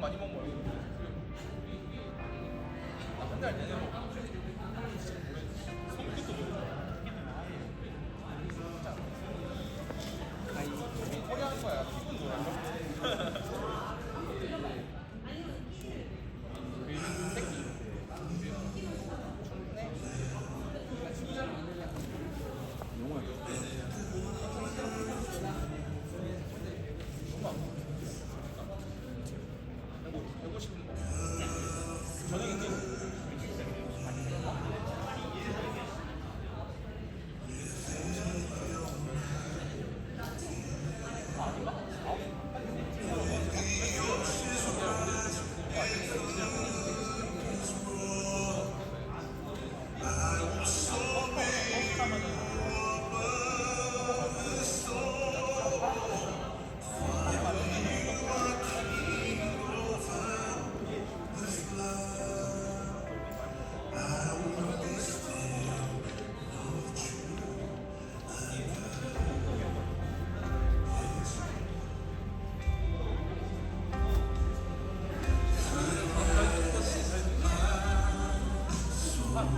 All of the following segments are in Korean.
많이 먹어요. 한 달 내내 먹어. 손끝도 먹어. 소리 하는 거야. 기분 좋아.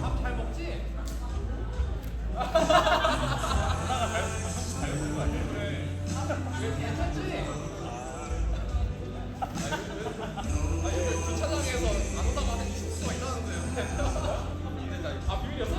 밥잘 먹지? 왜 괜찮지? 주차장에서 안 오다가 한 20분만 있다는데 아 비밀이었어?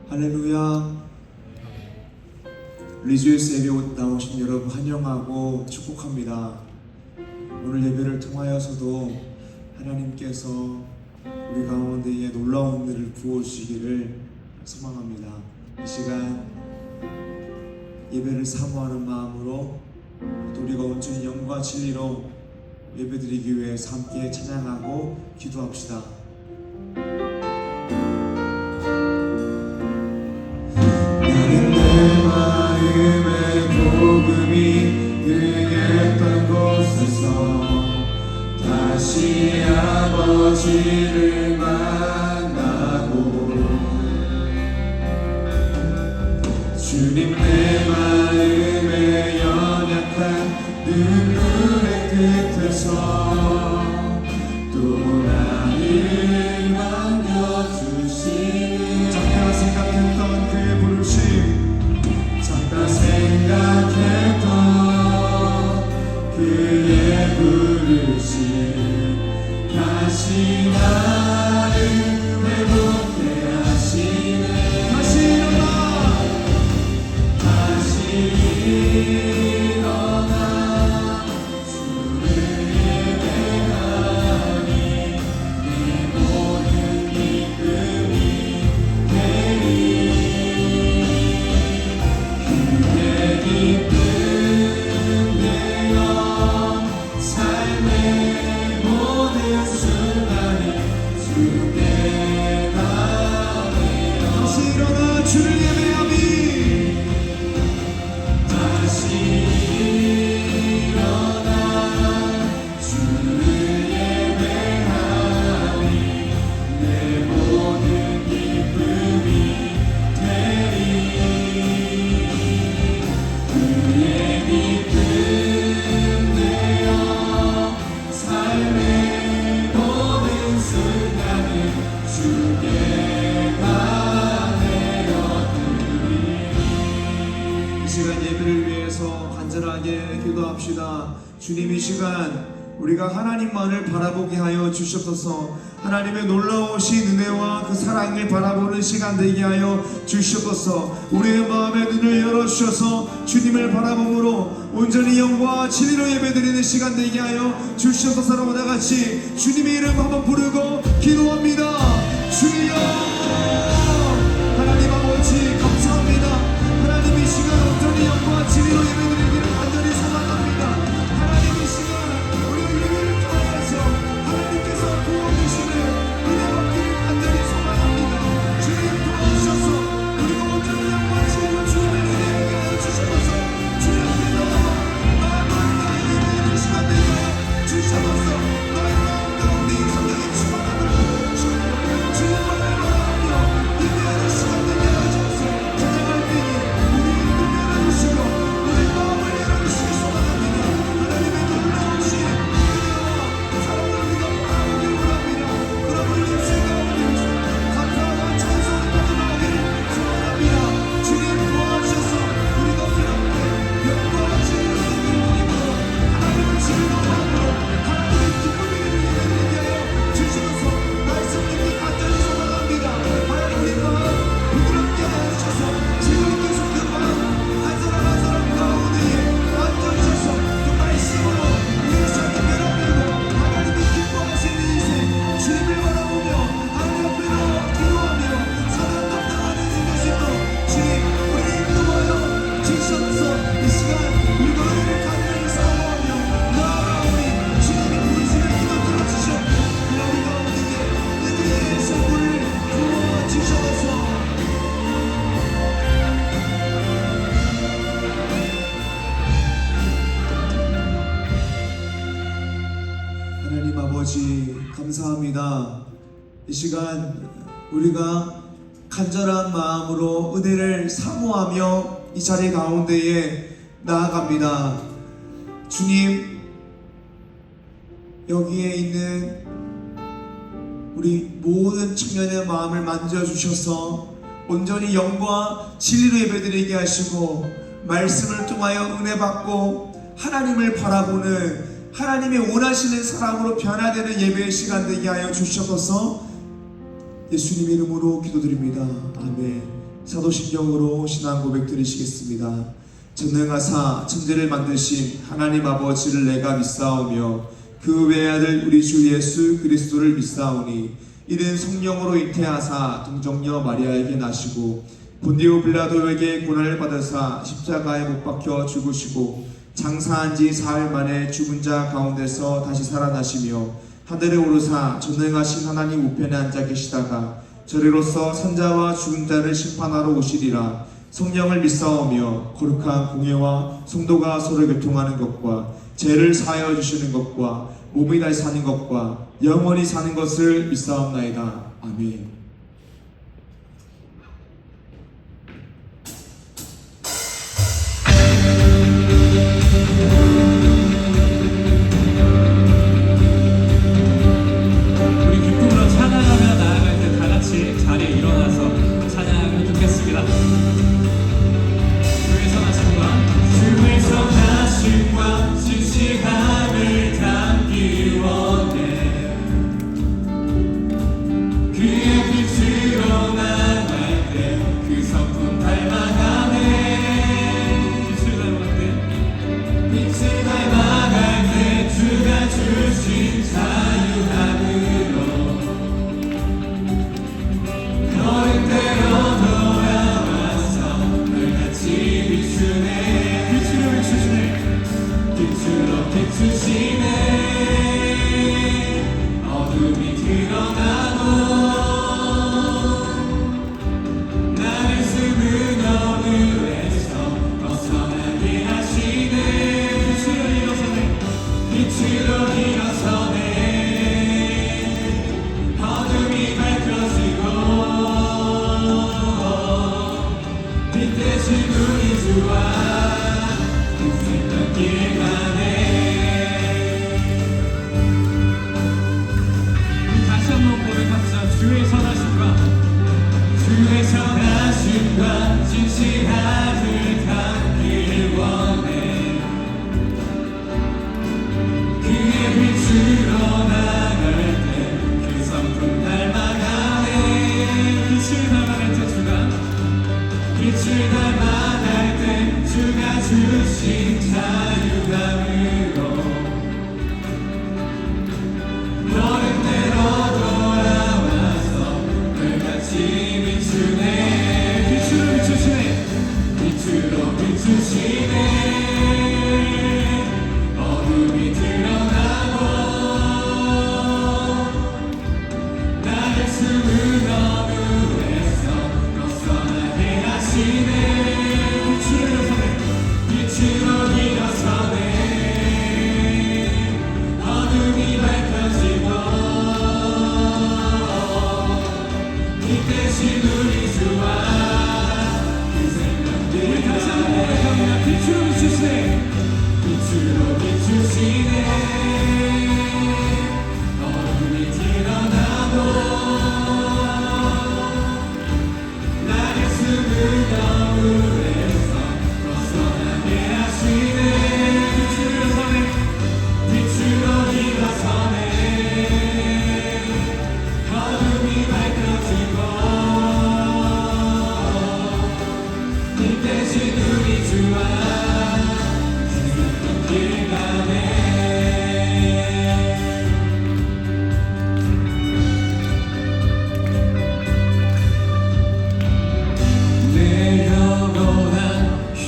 할렐루야. 리조이스 예배 나오신 여러분 환영하고 축복합니다. 오늘 예배를 통하여서도 하나님께서 우리 가운데에 놀라운 일을 부어주시기를 소망합니다. 이 시간 예배를 사모하는 마음으로 또 우리가 온전히 영과 진리로 예배드리기 위해서 함께 찬양하고 기도합시다. 마음의 복음이 그였던 곳에서 다시 아버지를 만나고 주님 내 마음의 연약한 눈물의 끝에서 또 나를 만져주시는 작다 생각했던 그의 부르심 생각했던 그의 부르심 다시 나를 회복해 하시네. 다시 일어나 주를 예배하리. 기쁨 되어 삶의 모든 순간에 주께 가네요. 다시 일어나 주를 예배하니 다시 일어나 주를 예배하니 내 모든 기쁨이 되리. 그의 기쁨 되어 삶의 모든 순간을 주께 이 시간 예배를 위해서 간절하게 기도합시다. 주님, 이 시간 우리가 하나님만을 바라보게 하여 주시옵소서. 하나님의 놀라우신 은혜와 그 사랑을 바라보는 시간 되게 하여 주시옵소서. 우리의 마음의 눈을 열어주셔서 주님을 바라봄으로 온전히 영과 진리로 예배드리는 시간 되게 하여 주시옵소서라고 다같이 주님의 이름 한번 부르고 기도합니다. 주여, 하나님 아버지 감사합니다. 하나님 이 시간 온전히 영과 진리로 예배드리기를 간절히 소망합니다. 하나님 이 시간 우리 예배를 통하여서 하나님께서 부어주시는 은혜 받기를 간절히 소망합니다. 주님 도와주셔서 우리가 온전히 영과 진리로 주님을 예배하게 하여 주시옵소서. 주님 앞에 나와 마음을 다해 예배하는 시간 되게 하여 주시옵소서. 너의 마음 가운데 이 성령의 충만함을 부어주시옵소서. 주님을 바라보며 예배하는 시간 되게 하여 주옵소서. 찬양할 때에 우리의 눈을 열어주시고 우리의 마음을 열어주시기 소망합니다. 하나님의 놀라우신 은혜와 사랑을 우리가 바라보길 원합니다. 그러므로 입술 가운데서 감사와 찬송을 가져나오기를 소망합니다. 주님 도와주셔서 우리가 그렇게 영광과 진리로 예배를 드리므로 하나님을 즐거워하므로 하나님의 기쁨을 예배드리게 하여 주시면서 말씀드리기 간절히 소망합니다. 하나님 우리 마음 부드럽게 하여주셔서 즐겁게 속된 마음 한 사람 한 사람 가운데에 만져주셔서 그 말씀으로 우리의 삶을 변화되고 하나님이 기뻐하시는 인생 주님을 바라보며 하나님 앞에 나와 기도하며 사랑 감당하는 인생으로 주님 우리를 인도하여 주시옵소서. 이 시간 우리가 은혜를 간절히 사모하며 나아가오니 주님이 부르시는 기도 들어주시옵고 우리 가운데에 은혜의 선물을 부어주셔서 하나님 아버지 감사합니다. 이 시간 우리가 간절한 마음으로 은혜를 사모하며 이 자리 가운데에 나아갑니다. 주님, 여기에 있는 우리 모든 청년의 마음을 만져주셔서 온전히 영과 진리로 예배드리게 하시고 말씀을 통하여 은혜 받고 하나님을 바라보는 하나님의 원하시는 사람으로 변화되는 예배의 시간 되게 하여 주시옵소서. 예수님 이름으로 기도드립니다. 아멘. 사도신경으로 신앙 고백 드리시겠습니다. 전능하사 천지를 만드신 하나님 아버지를 내가 믿사오며 그 외아들 우리 주 예수 그리스도를 믿사오니 이는 성령으로 잉태하사 동정녀 마리아에게 나시고 본디오 빌라도에게 고난을 받으사 십자가에 못 박혀 죽으시고 장사한 지 사흘 만에 죽은 자 가운데서 다시 살아나시며 하늘에 오르사 전능하신 하나님 우편에 앉아 계시다가 저리로서 산자와 죽은 자를 심판하러 오시리라. 성령을 믿사오며 거룩한 공예와 성도가 서로 교통하는 것과 죄를 사하여 주시는 것과 몸이 다시 사는 것과 영원히 사는 것을 믿사옵나이다. 아멘. 우리 기쁨으로 찬양하며 나아갈 때 다 같이 자리에 일어나서 찬양을 듣겠습니다. 주의 선하심과 진실함을 담기 원해. 그의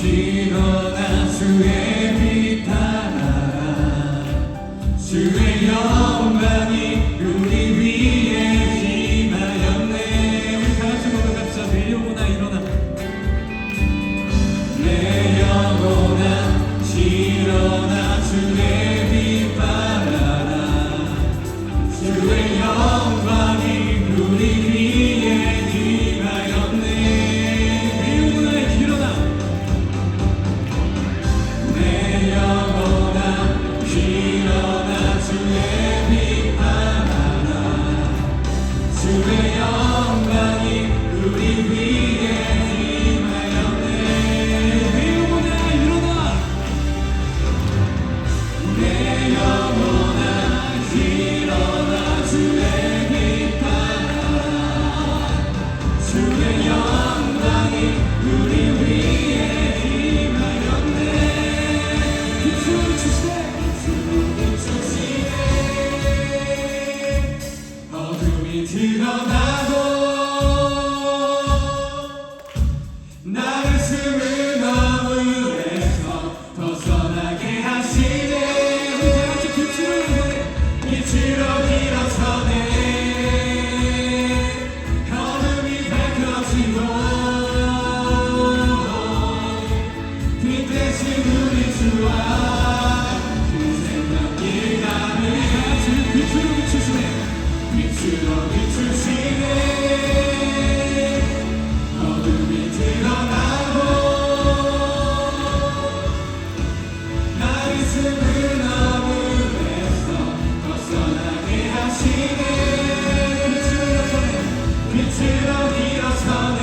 일어나 주의 빛 따라 주의 영광이 우리 위에 임하였네. 우리 다같이 고백합시다. 내 영혼아 일어나. 내 영혼아 일어나 주의 빛 따라 주의 영광이 우리 위에 임하였네. 내 영혼아 일어나. 내 영혼아 일어나 주의 빛 따라 주의 영광이 우리 위에 임하였네. 내 영혼아 일어나. 내 영혼아 일어나 주의 빛 따라 주의 영광이 우리 위에 임하였네. 빛으로 비추시네. 어둠이 드러나고 나를 숨은 어둠에서 벗어나게 하시네. 우리 다같이 빛으로 일어서네. 빛으로 일어서네. 어둠이 밝혀지고 빛 대신 우리 주와 그 생명길 가네. 다같이 빛으로 비추시네. 빛으로 비추시네. 어둠이 드러나고 나를 숨은 어둠에서 벗어나게 하시네. 빛으로 일어서네. 빛으로 일어서네.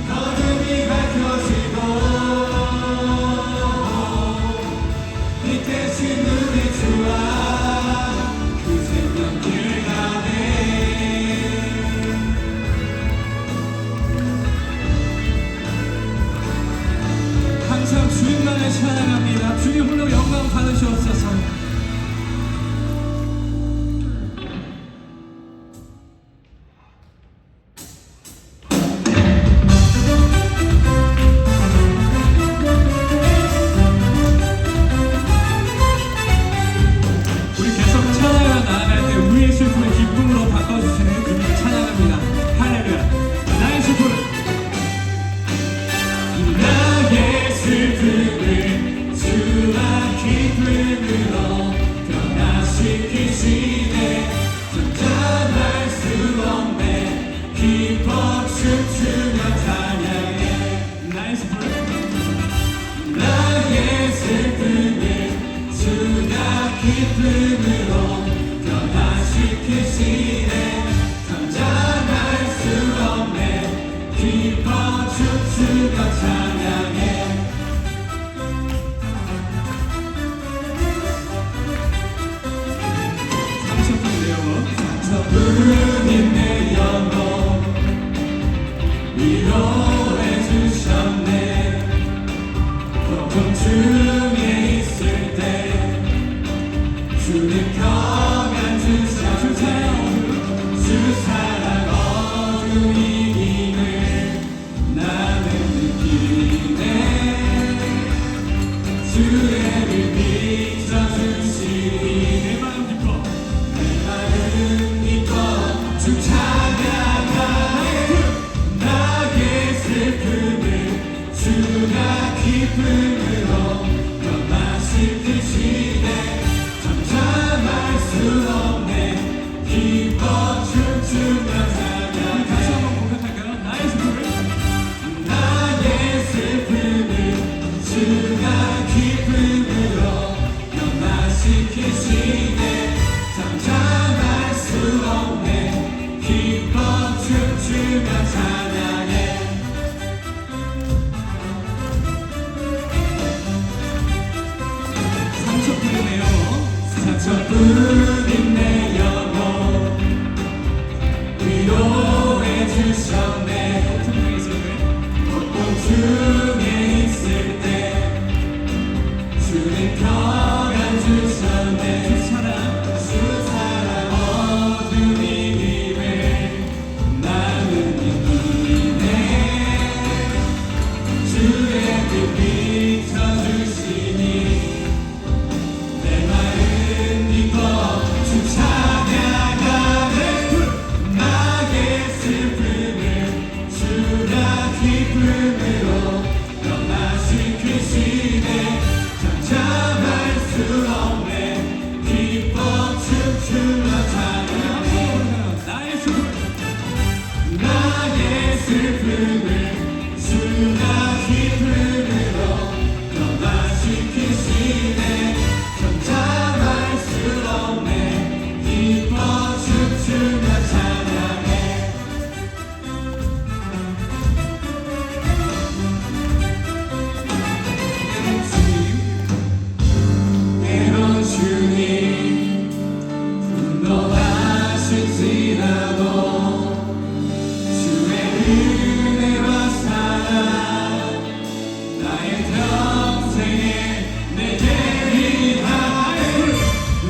어둠이 밝혀지고 빛 대신 우리 주와 그 생명길 가네. 항상 주님만을 찬양합니다. 주님 홀로 영광 받으시옵소서. 우리 계속 찬양을 나아갈 때 우리의 슬픔을 기쁨으로 바꿔주시는 주님을 찬양합니다. 할렐루야. 나의 슬픔. 나의 슬픔을 주와 기쁨으로 변화시키시네. 잠잠할 수 없네. 기뻐 춤추며 찬양해. 나의 슬픔. 나의 슬픔을 주가 기쁨으로 변화시키시네. 잠잠할 수 없네. 기뻐 춤추며 찬양해. 상처뿐인 내 영혼 위로해 주셨네. 고통 중에 있을 때 주님 평안 주셨네. 주 사랑 어둠 이김을 나는 느끼네. 주의 빛 비춰주시니 내 마음 기뻐. 내 마음 기뻐 주 찬양하네. 나의 슬픔을 주가 기쁨으로 변화시키시네. 잠잠할 수 없네. 기뻐 춤추며 찬양. 다시 한번 고백할까요? 나의 슬픔을. 나의 슬픔을 주가 기쁨으로 변화시키시네. 잠잠할 수 없네. 기뻐 춤추며 찬양해. 비춰주시니 내 마음 이거 주 찬양하네 나의 슬픔을 주가 기쁨으로 변화시키시네 잠잠할 수 없네 기뻐 춤추며 찬양해 나의 슬픔을 주가 기쁨으로 변화시키시네 잠잠할 수 없네 기뻐 춤추며 찬양해 때론 주님 분노하실지라도 주의 은혜와 사랑 나의 평생에 내게 위하여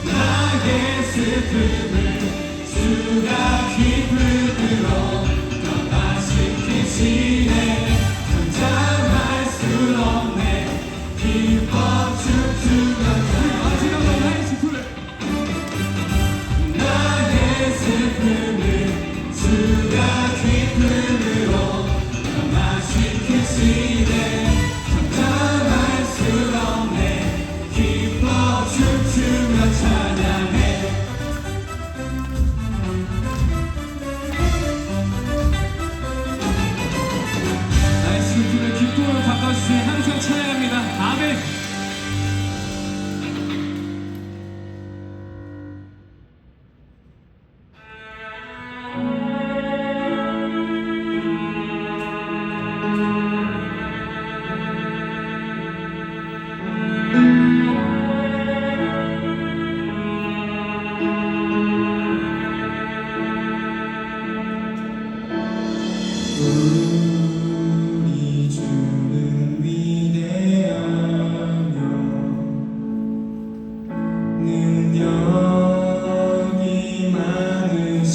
나의 슬픔을 주가 기쁨으로 변화시키시네 잠잠할 수 없네 기뻐 춤추며 마지막으로 나의 슬픔을 주가 기쁨으로 변화시키시네 잠잠할 수 없네 기뻐 춤추며 찬양해 나의 슬픔을 기쁨으로 바꿔주시니 항상 찬양합니다 아멘 우리 주는 위대하며 능력이 많으시도다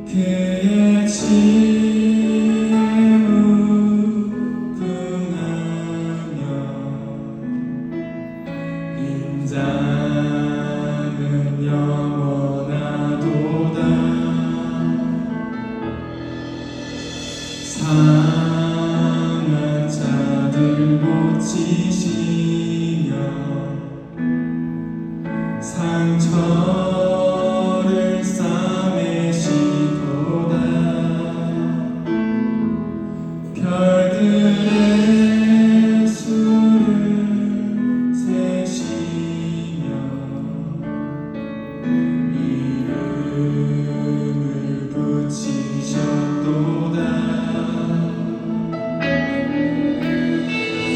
그의 지혜에 무궁하며 인자는 영원하도다 상한 자들 고치시며 상처를 싸매시도다 별들의 수를 세시며 이름을 붙이셨도다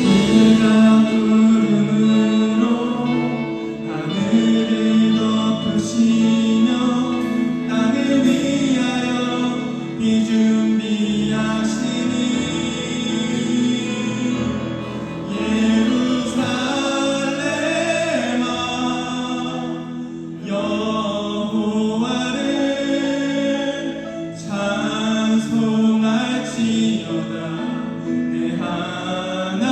그가 구름으로 하늘을 덮으시며 땅을 위하여 비 준비하시니 예루살렘아 여호와를 찬송할지어다 내 하나님을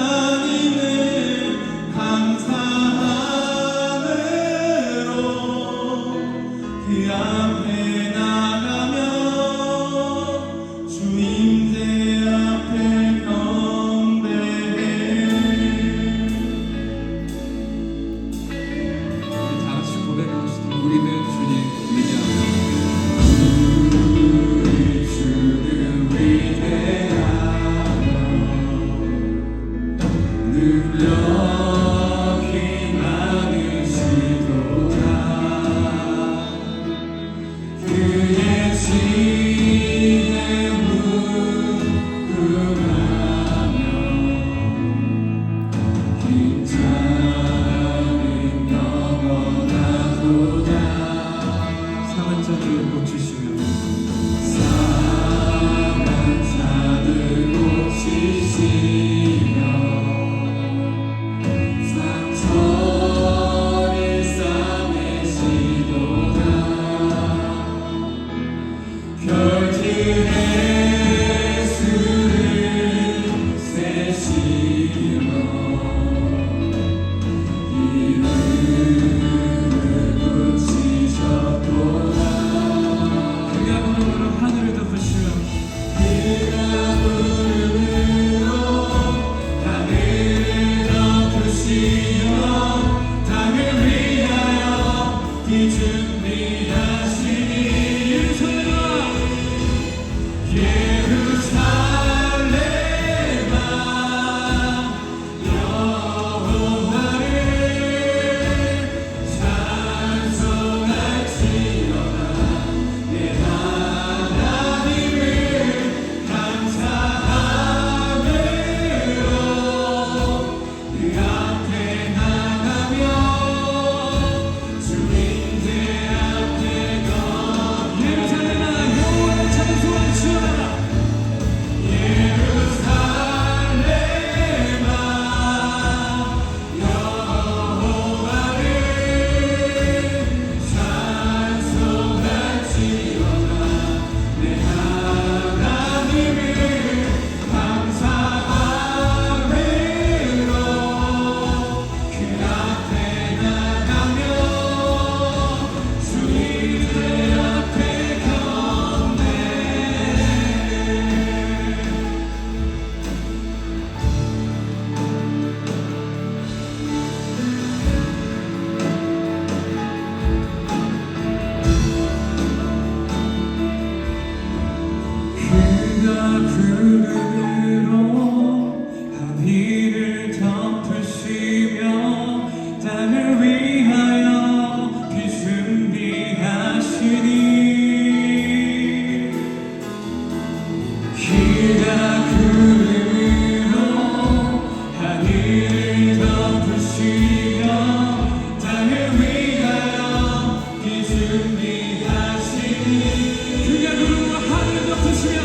감사함으로 그 앞에 나가며 주임새 앞에 경배해 우리 다 같이 고백합시다 우리는 주님 위대하다 우리 주는 위대하며 능력이 많으시도다 그의 지혜 그가 구름으로 하늘을 덮으시며 땅을 위하여 길 준비하시니 그가 구름으로 하늘을 덮으시며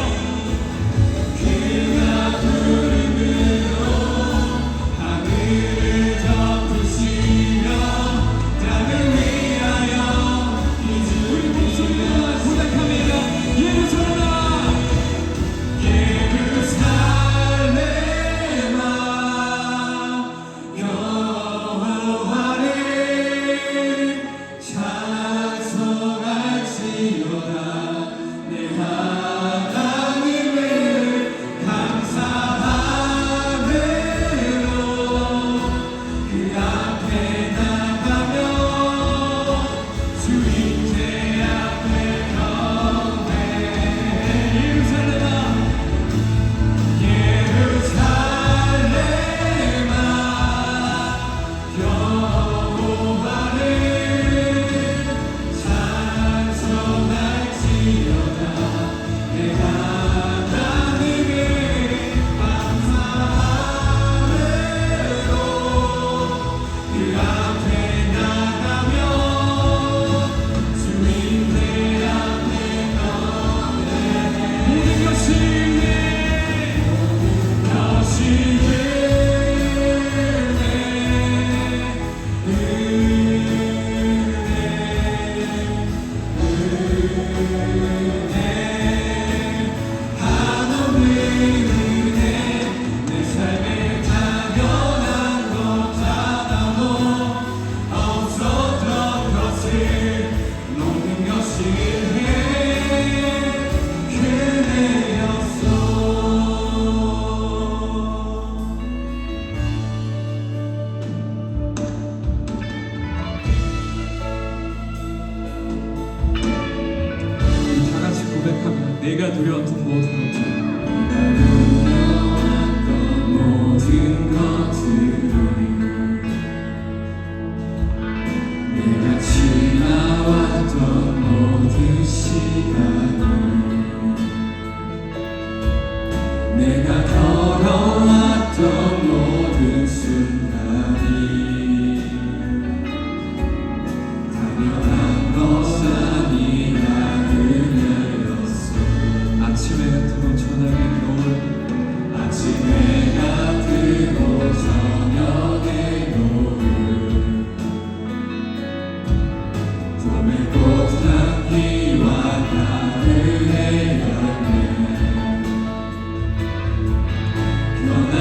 그가 구름으로 하늘을 덮으시며 땅을 위하여 길 준비하시니 고백합니다. 예루살렘아 예루살렘아 여호와를 찬송할지어다 내 하나님을 감사하므로 그 앞에 나가며 주인의 앞에 경배해 예루살렘아 예루살렘아 여호와를 찬송할지어다 내 하나님을 감사함으로 그 앞에 나가며 주인의 앞에 경배해 모든 것이 내가 두려웠던 모든 것들을 내가 지나왔던 모든 시간을 내가 걸어왔던 모든 순간이 당연한 것 아니라 아침에 뜨고 저녁에 노을 아침에 뜨고 저녁에 노을 봄의 꽃향기와 가을의 열매 변한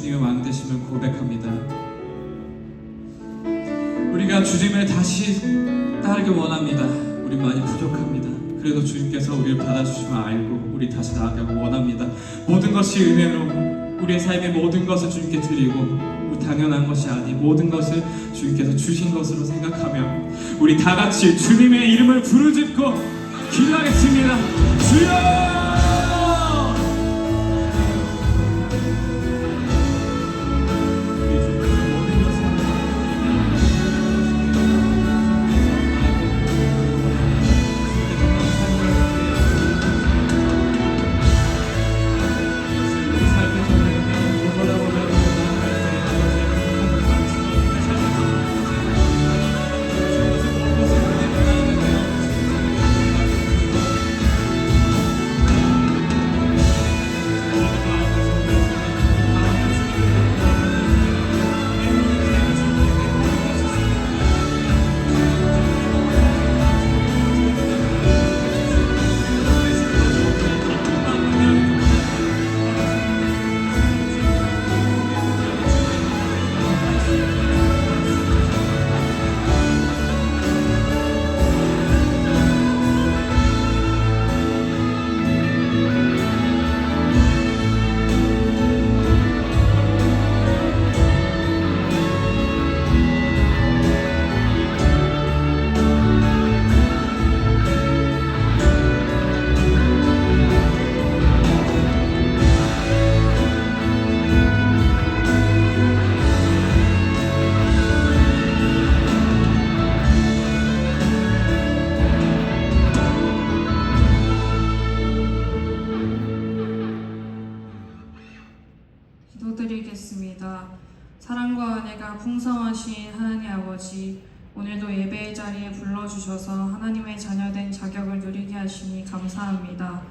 주님을 만드심을 고백합니다. 우리가 주님을 다시 따르기 원합니다. 우리 많이 부족합니다. 그래도 주님께서 우리를 받아주심을 알고 우리 다시 나아가기 원합니다. 모든 것이 은혜로 우리의 삶의 모든 것을 주님께 드리고 당연한 것이 아닌 모든 것을 주님께서 주신 것으로 생각하며 우리 다 같이 주님의 이름을 부르짖고 기도하겠습니다. 주여! 기도드리겠습니다. 사랑과 은혜가 풍성하신 하나님 아버지, 오늘도 예배의 자리에 불러주셔서 하나님의 자녀된 자격을 누리게 하시니 감사합니다.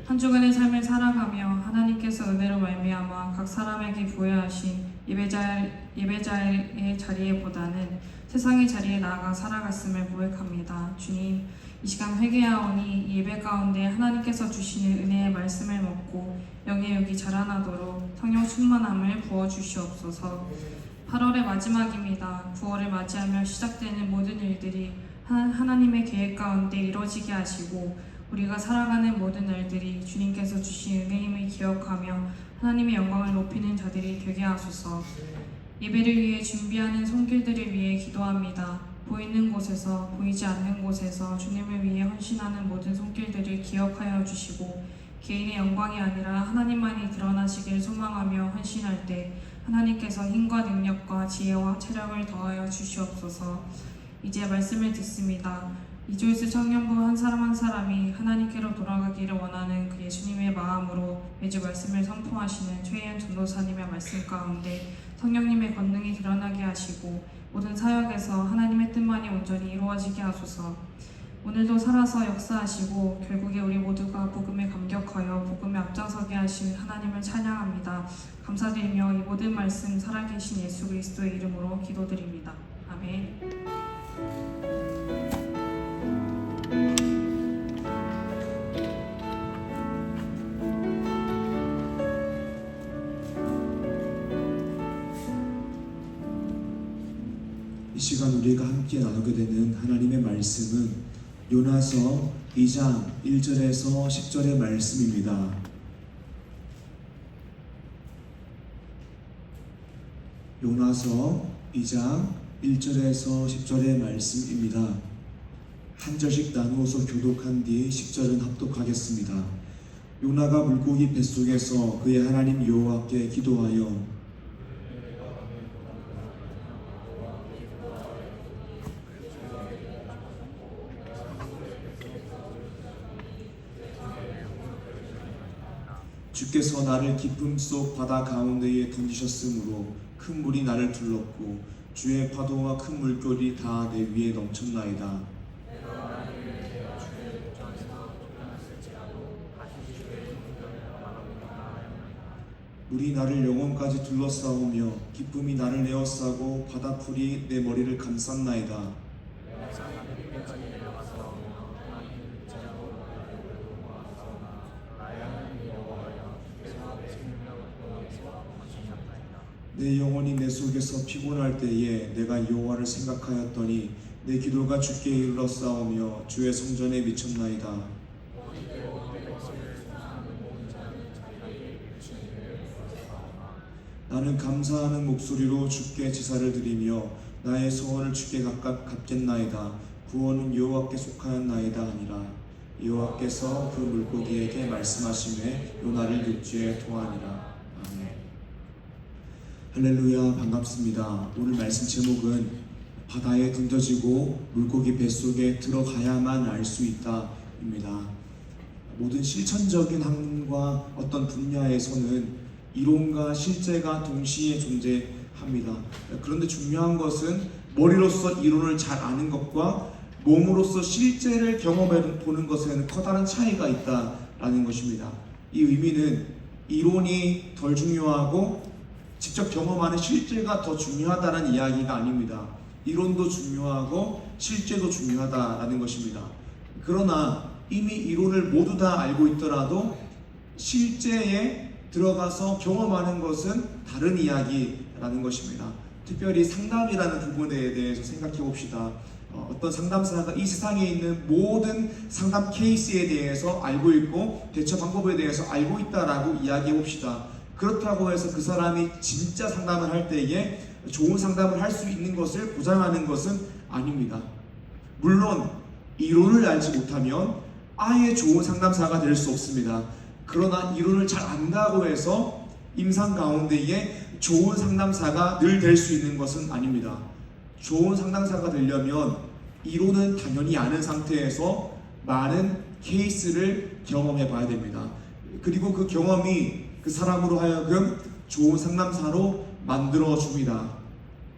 한 주간의 삶을 살아가며 하나님께서 은혜로 말미암아 각 사람에게 부여하신 예배자의 자리에보다는 세상의 자리에 나아가 살아갔음을 고백합니다. 주님, 이 시간 회개하오니 이 예배 가운데 하나님께서 주시는 은혜의 말씀을 먹고 영의 육이 자라나도록 성령 충만함을 부어주시옵소서. 8월의 마지막입니다. 9월을 맞이하며 시작되는 모든 일들이 하나님의 계획 가운데 이루어지게 하시고 우리가 살아가는 모든 날들이 주님께서 주신 은혜임을 기억하며 하나님의 영광을 높이는 자들이 되게 하소서. 예배를 위해 준비하는 손길들을 위해 기도합니다. 보이는 곳에서 보이지 않는 곳에서 주님을 위해 헌신하는 모든 손길들을 기억하여 주시고 개인의 영광이 아니라 하나님만이 드러나시길 소망하며 헌신할 때 하나님께서 힘과 능력과 지혜와 체력을 더하여 주시옵소서. 이제 말씀을 듣습니다. 이조이스 청년부 한 사람 한 사람이 하나님께로 돌아가기를 원하는 그 예수님의 마음으로 매주 말씀을 선포하시는 최혜연 전도사님의 말씀 가운데 성령님의 권능이 드러나게 하시고 모든 사역에서 하나님의 뜻만이 온전히 이루어지게 하소서. 오늘도 살아서 역사하시고 결국에 우리 모두가 복음에 감격하여 복음에 앞장서게 하신 하나님을 찬양합니다. 감사드리며 이 모든 말씀 살아계신 예수 그리스도의 이름으로 기도드립니다. 아멘. 이 시간 우리가 함께 나누게 되는 하나님의 말씀은 요나서 2장 1절에서 10절의 말씀입니다. 요나서 2장 1절에서 10절의 말씀입니다. 한 절씩 나누어서 교독한 뒤 10절은 합독하겠습니다. 요나가 물고기 뱃속에서 그의 하나님 여호와께 기도하여 주께서 나를 깊음 속 바다 가운데에 던지셨으므로 큰 물이 나를 둘렀고 주의 파도와 큰 물결이 다 내 위에 넘쳤나이다. 물이 나를 영혼까지 둘러싸오며 기쁨이 나를 에워싸고 바다풀이 내 머리를 감쌌나이다. 내 영혼이 내 속에서 피곤할 때에 내가 여호와를 생각하였더니 내 기도가 주께 이르러 싸우며 주의 성전에 미쳤나이다. 나는 감사하는 목소리로 주께 제사를 드리며 나의 소원을 주께 각각 갚겠나이다. 구원은 여호와께 속하였나이다 하니라. 여호와께서 그 물고기에게 말씀하시매 요나를 육지에 토하니라. 아멘. 할렐루야, 반갑습니다. 오늘 말씀 제목은 바다에 던져지고 물고기 뱃속에 들어가야만 알 수 있다 입니다. 모든 실천적인 학문과 어떤 분야에서는 이론과 실제가 동시에 존재합니다. 그런데 중요한 것은 머리로서 이론을 잘 아는 것과 몸으로서 실제를 경험해 보는 것에는 커다란 차이가 있다라는 것입니다. 이 의미는 이론이 덜 중요하고 직접 경험하는 실제가 더 중요하다는 이야기가 아닙니다. 이론도 중요하고 실제도 중요하다라는 것입니다. 그러나 이미 이론을 모두 다 알고 있더라도 실제에 들어가서 경험하는 것은 다른 이야기라는 것입니다. 특별히 상담이라는 부분에 대해서 생각해 봅시다. 어떤 상담사가 이 세상에 있는 모든 상담 케이스에 대해서 알고 있고 대처 방법에 대해서 알고 있다라고 이야기해 봅시다. 그렇다고 해서 그 사람이 진짜 상담을 할 때에 좋은 상담을 할 수 있는 것을 보장하는 것은 아닙니다. 물론 이론을 알지 못하면 아예 좋은 상담사가 될 수 없습니다. 그러나 이론을 잘 안다고 해서 임상 가운데에 좋은 상담사가 늘 될 수 있는 것은 아닙니다. 좋은 상담사가 되려면 이론은 당연히 아는 상태에서 많은 케이스를 경험해 봐야 됩니다. 그리고 그 경험이 그 사람으로 하여금 좋은 상담사로 만들어 줍니다.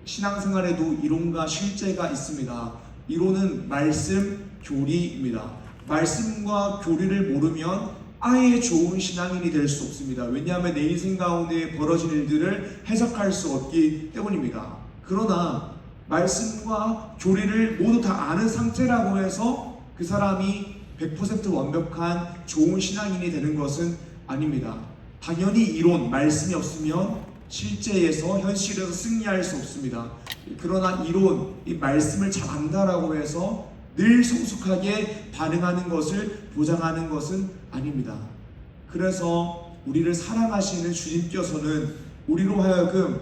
신앙생활에도 이론과 실제가 있습니다. 이론은 말씀, 교리입니다. 말씀과 교리를 모르면 아예 좋은 신앙인이 될 수 없습니다. 왜냐하면 내 인생 가운데 벌어진 일들을 해석할 수 없기 때문입니다. 그러나 말씀과 교리를 모두 다 아는 상태라고 해서 그 사람이 100% 완벽한 좋은 신앙인이 되는 것은 아닙니다. 당연히 이론, 말씀이 없으면 실제에서, 현실에서 승리할 수 없습니다. 그러나 이론, 이 말씀을 잘 안다라고 해서 늘 성숙하게 반응하는 것을 보장하는 것은 아닙니다. 그래서 우리를 사랑하시는 주님께서는 우리로 하여금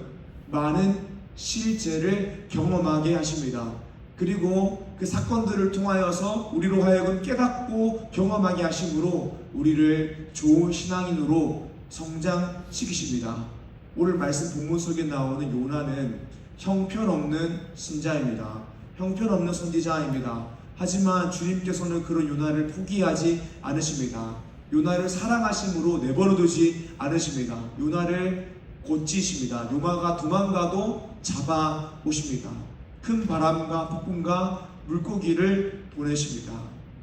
많은 실제를 경험하게 하십니다. 그리고 그 사건들을 통하여서 우리로 하여금 깨닫고 경험하게 하심으로 우리를 좋은 신앙인으로 성장시키십니다. 오늘 말씀 본문 속에 나오는 요나는 형편없는 신자입니다. 형편없는 선지자입니다. 하지만 주님께서는 그런 요나를 포기하지 않으십니다. 요나를 사랑하심으로 내버려두지 않으십니다. 요나를 고치십니다. 요나가 도망가도 잡아오십니다. 큰 바람과 폭풍과 물고기를 보내십니다.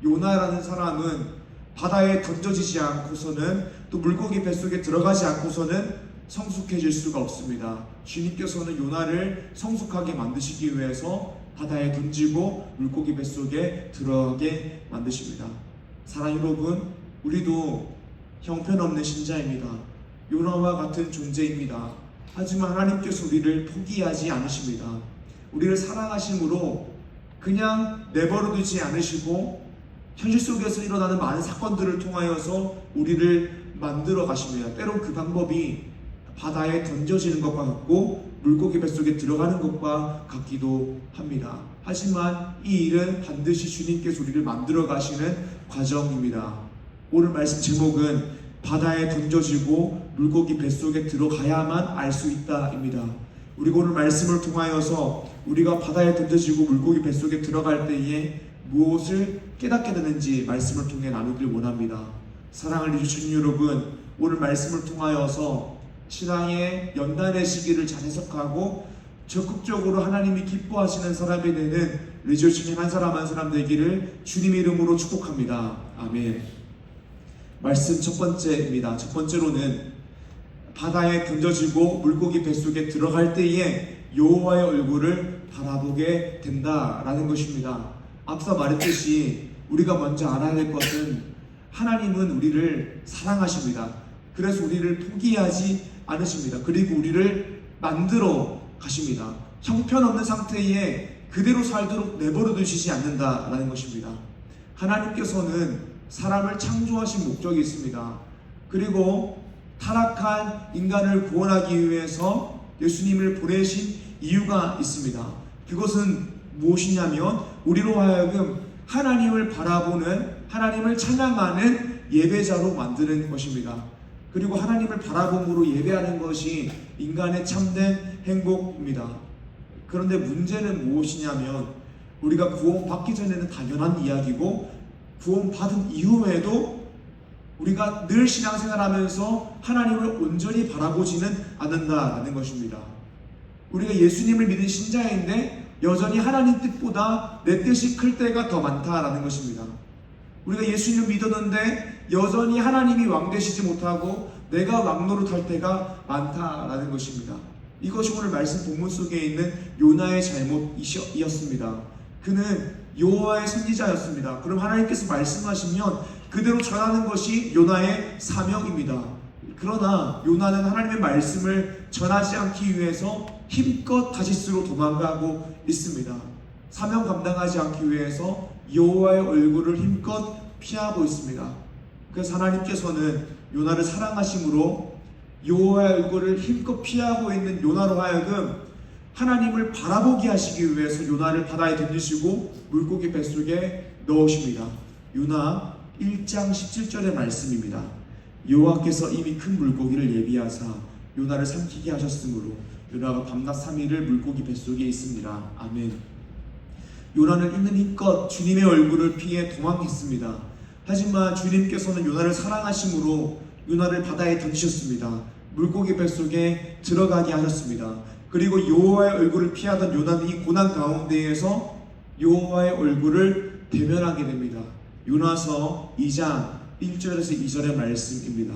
요나라는 사람은 바다에 던져지지 않고서는 또 물고기 뱃속에 들어가지 않고서는 성숙해질 수가 없습니다. 주님께서는 요나를 성숙하게 만드시기 위해서 바다에 던지고 물고기 뱃속에 들어가게 만드십니다. 사랑하는 여러분, 우리도 형편없는 신자입니다. 요나와 같은 존재입니다. 하지만 하나님께서 우리를 포기하지 않으십니다. 우리를 사랑하심으로 그냥 내버려두지 않으시고 현실 속에서 일어나는 많은 사건들을 통하여서 우리를 만들어 가십니다. 때론 그 방법이 바다에 던져지는 것과 같고 물고기 뱃속에 들어가는 것과 같기도 합니다. 하지만 이 일은 반드시 주님께서 우리를 만들어 가시는 과정입니다. 오늘 말씀 제목은 바다에 던져지고 물고기 뱃속에 들어가야만 알 수 있다입니다. 우리가 오늘 말씀을 통하여서 우리가 바다에 던져지고 물고기 뱃속에 들어갈 때에 무엇을 깨닫게 되는지 말씀을 통해 나누길 원합니다. 사랑을 주신 여러분, 오늘 말씀을 통하여서 신앙의 연단의 시기를 잘 해석하고 적극적으로 하나님이 기뻐하시는 사람이 되는 리조신의 한 사람 한 사람 되기를 주님 이름으로 축복합니다. 아멘. 말씀 첫 번째입니다. 첫 번째로는 바다에 던져지고 물고기 뱃속에 들어갈 때에 여호와의 얼굴을 바라보게 된다라는 것입니다. 앞서 말했듯이 우리가 먼저 알아야 될 것은 하나님은 우리를 사랑하십니다. 그래서 우리를 포기하지 않으십니다. 그리고 우리를 만들어 가십니다. 형편없는 상태에 그대로 살도록 내버려 두시지 않는다라는 것입니다. 하나님께서는 사람을 창조하신 목적이 있습니다. 그리고 타락한 인간을 구원하기 위해서 예수님을 보내신 이유가 있습니다. 그것은 무엇이냐면 우리로 하여금 하나님을 바라보는, 하나님을 찬양하는 예배자로 만드는 것입니다. 그리고 하나님을 바라봄으로 예배하는 것이 인간의 참된 행복입니다. 그런데 문제는 무엇이냐면 우리가 구원받기 전에는 당연한 이야기고 구원받은 이후에도 우리가 늘 신앙생활하면서 하나님을 온전히 바라보지는 않는다라는 것입니다. 우리가 예수님을 믿는 신자인데 여전히 하나님 뜻보다 내 뜻이 클 때가 더 많다라는 것입니다. 우리가 예수님을 믿었는데 여전히 하나님이 왕 되시지 못하고 내가 왕 노릇할 때가 많다라는 것입니다. 이것이 오늘 말씀 본문 속에 있는 요나의 잘못이었습니다. 그는 여호와의 선지자였습니다. 그럼 하나님께서 말씀하시면 그대로 전하는 것이 요나의 사명입니다. 그러나 요나는 하나님의 말씀을 전하지 않기 위해서 힘껏 다시스로 도망가고 있습니다. 사명 감당하지 않기 위해서 여호와의 얼굴을 힘껏 피하고 있습니다. 그래서 하나님께서는 요나를 사랑하심으로 여호와의 얼굴을 힘껏 피하고 있는 요나로 하여금 하나님을 바라보게 하시기 위해서 요나를 바다에 던지시고 물고기 뱃속에 넣으십니다. 요나 1장 17절의 말씀입니다. 여호와께서 이미 큰 물고기를 예비하사 요나를 삼키게 하셨으므로 요나가 밤낮 3일을 물고기 뱃속에 있습니다. 아멘. 요나는 있는 힘껏 주님의 얼굴을 피해 도망했습니다. 하지만 주님께서는 요나를 사랑하심으로 요나를 바다에 던지셨습니다. 물고기 뱃속에 들어가게 하셨습니다. 그리고 여호와의 얼굴을 피하던 요나는 이 고난 가운데에서 여호와의 얼굴을 대면하게 됩니다. 요나서 2장 1절에서 2절의 말씀입니다.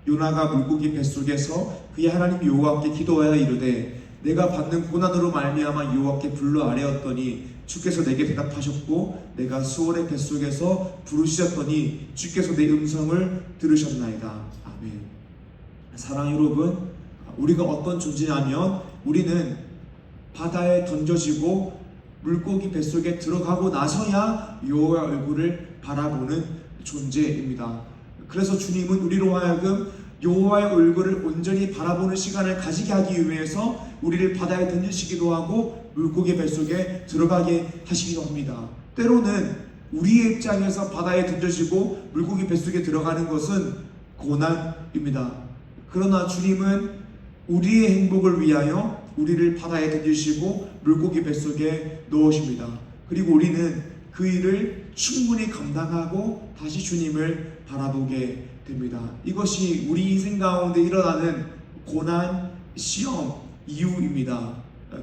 요나가 물고기 뱃속에서 그의 하나님 여호와께 기도하여 이르되 내가 받는 고난으로 말미암아 여호와께 불러 아뢰었더니 주께서 내게 대답하셨고 내가 수월의 뱃속에서 부르시었더니 주께서 내 음성을 들으셨나이다. 아멘. 사랑 여러분, 우리가 어떤 존재냐면 우리는 바다에 던져지고 물고기 뱃속에 들어가고 나서야 여호와의 얼굴을 바라보는 존재입니다. 그래서 주님은 우리로 하여금 여호와의 얼굴을 온전히 바라보는 시간을 가지게 하기 위해서 우리를 바다에 던지시기도 하고 물고기 뱃속에 들어가게 하시기도 합니다. 때로는 우리의 입장에서 바다에 던져지고 물고기 뱃속에 들어가는 것은 고난입니다. 그러나 주님은 우리의 행복을 위하여 우리를 바다에 던지시고 물고기 뱃속에 넣으십니다. 그리고 우리는 그 일을 충분히 감당하고 다시 주님을 바라보게 됩니다. 이것이 우리 인생 가운데 일어나는 고난, 시험, 이유입니다.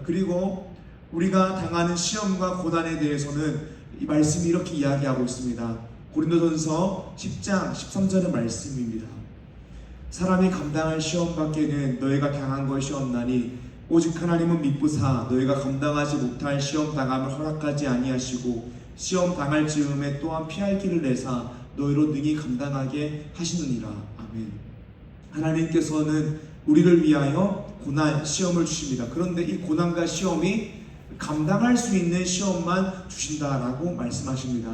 그리고 우리가 당하는 시험과 고난에 대해서는 이 말씀이 이렇게 이야기하고 있습니다. 고린도전서 10장 13절의 말씀입니다. 사람이 감당할 시험 밖에는 너희가 당한 것이 없나니 오직 하나님은 미쁘사 너희가 감당하지 못할 시험 당함을 허락하지 아니하시고 시험 당할 즈음에 또한 피할 길을 내사 너희로 능히 감당하게 하시느니라. 아멘. 하나님께서는 우리를 위하여 고난, 시험을 주십니다. 그런데 이 고난과 시험이 감당할 수 있는 시험만 주신다라고 말씀하십니다.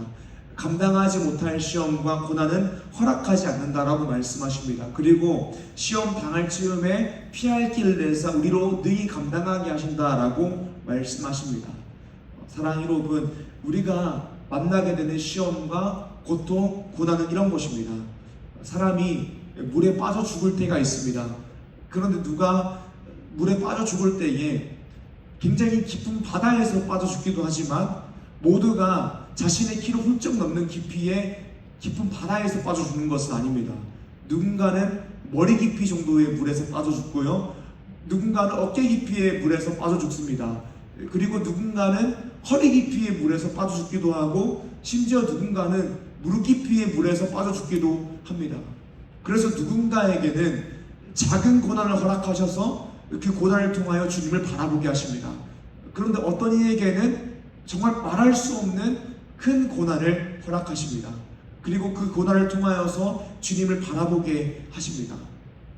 감당하지 못할 시험과 고난은 허락하지 않는다라고 말씀하십니다. 그리고 시험 당할 즈음에 피할 길을 내사 우리로 능히 감당하게 하신다라고 말씀하십니다. 사랑하는 여러분, 우리가 만나게 되는 시험과 고통, 고난은 이런 것입니다. 사람이 물에 빠져 죽을 때가 있습니다. 그런데 누가 물에 빠져 죽을 때에 굉장히 깊은 바다에서 빠져 죽기도 하지만 모두가 자신의 키로 훌쩍 넘는 깊이의 깊은 바다에서 빠져 죽는 것은 아닙니다. 누군가는 머리 깊이 정도의 물에서 빠져 죽고요. 누군가는 어깨 깊이의 물에서 빠져 죽습니다. 그리고 누군가는 허리 깊이의 물에서 빠져 죽기도 하고 심지어 누군가는 무릎 깊이의 물에서 빠져 죽기도 합니다. 그래서 누군가에게는 작은 고난을 허락하셔서 그 고난을 통하여 주님을 바라보게 하십니다. 그런데 어떤 이에게는 정말 말할 수 없는 큰 고난을 허락하십니다. 그리고 그 고난을 통하여서 주님을 바라보게 하십니다.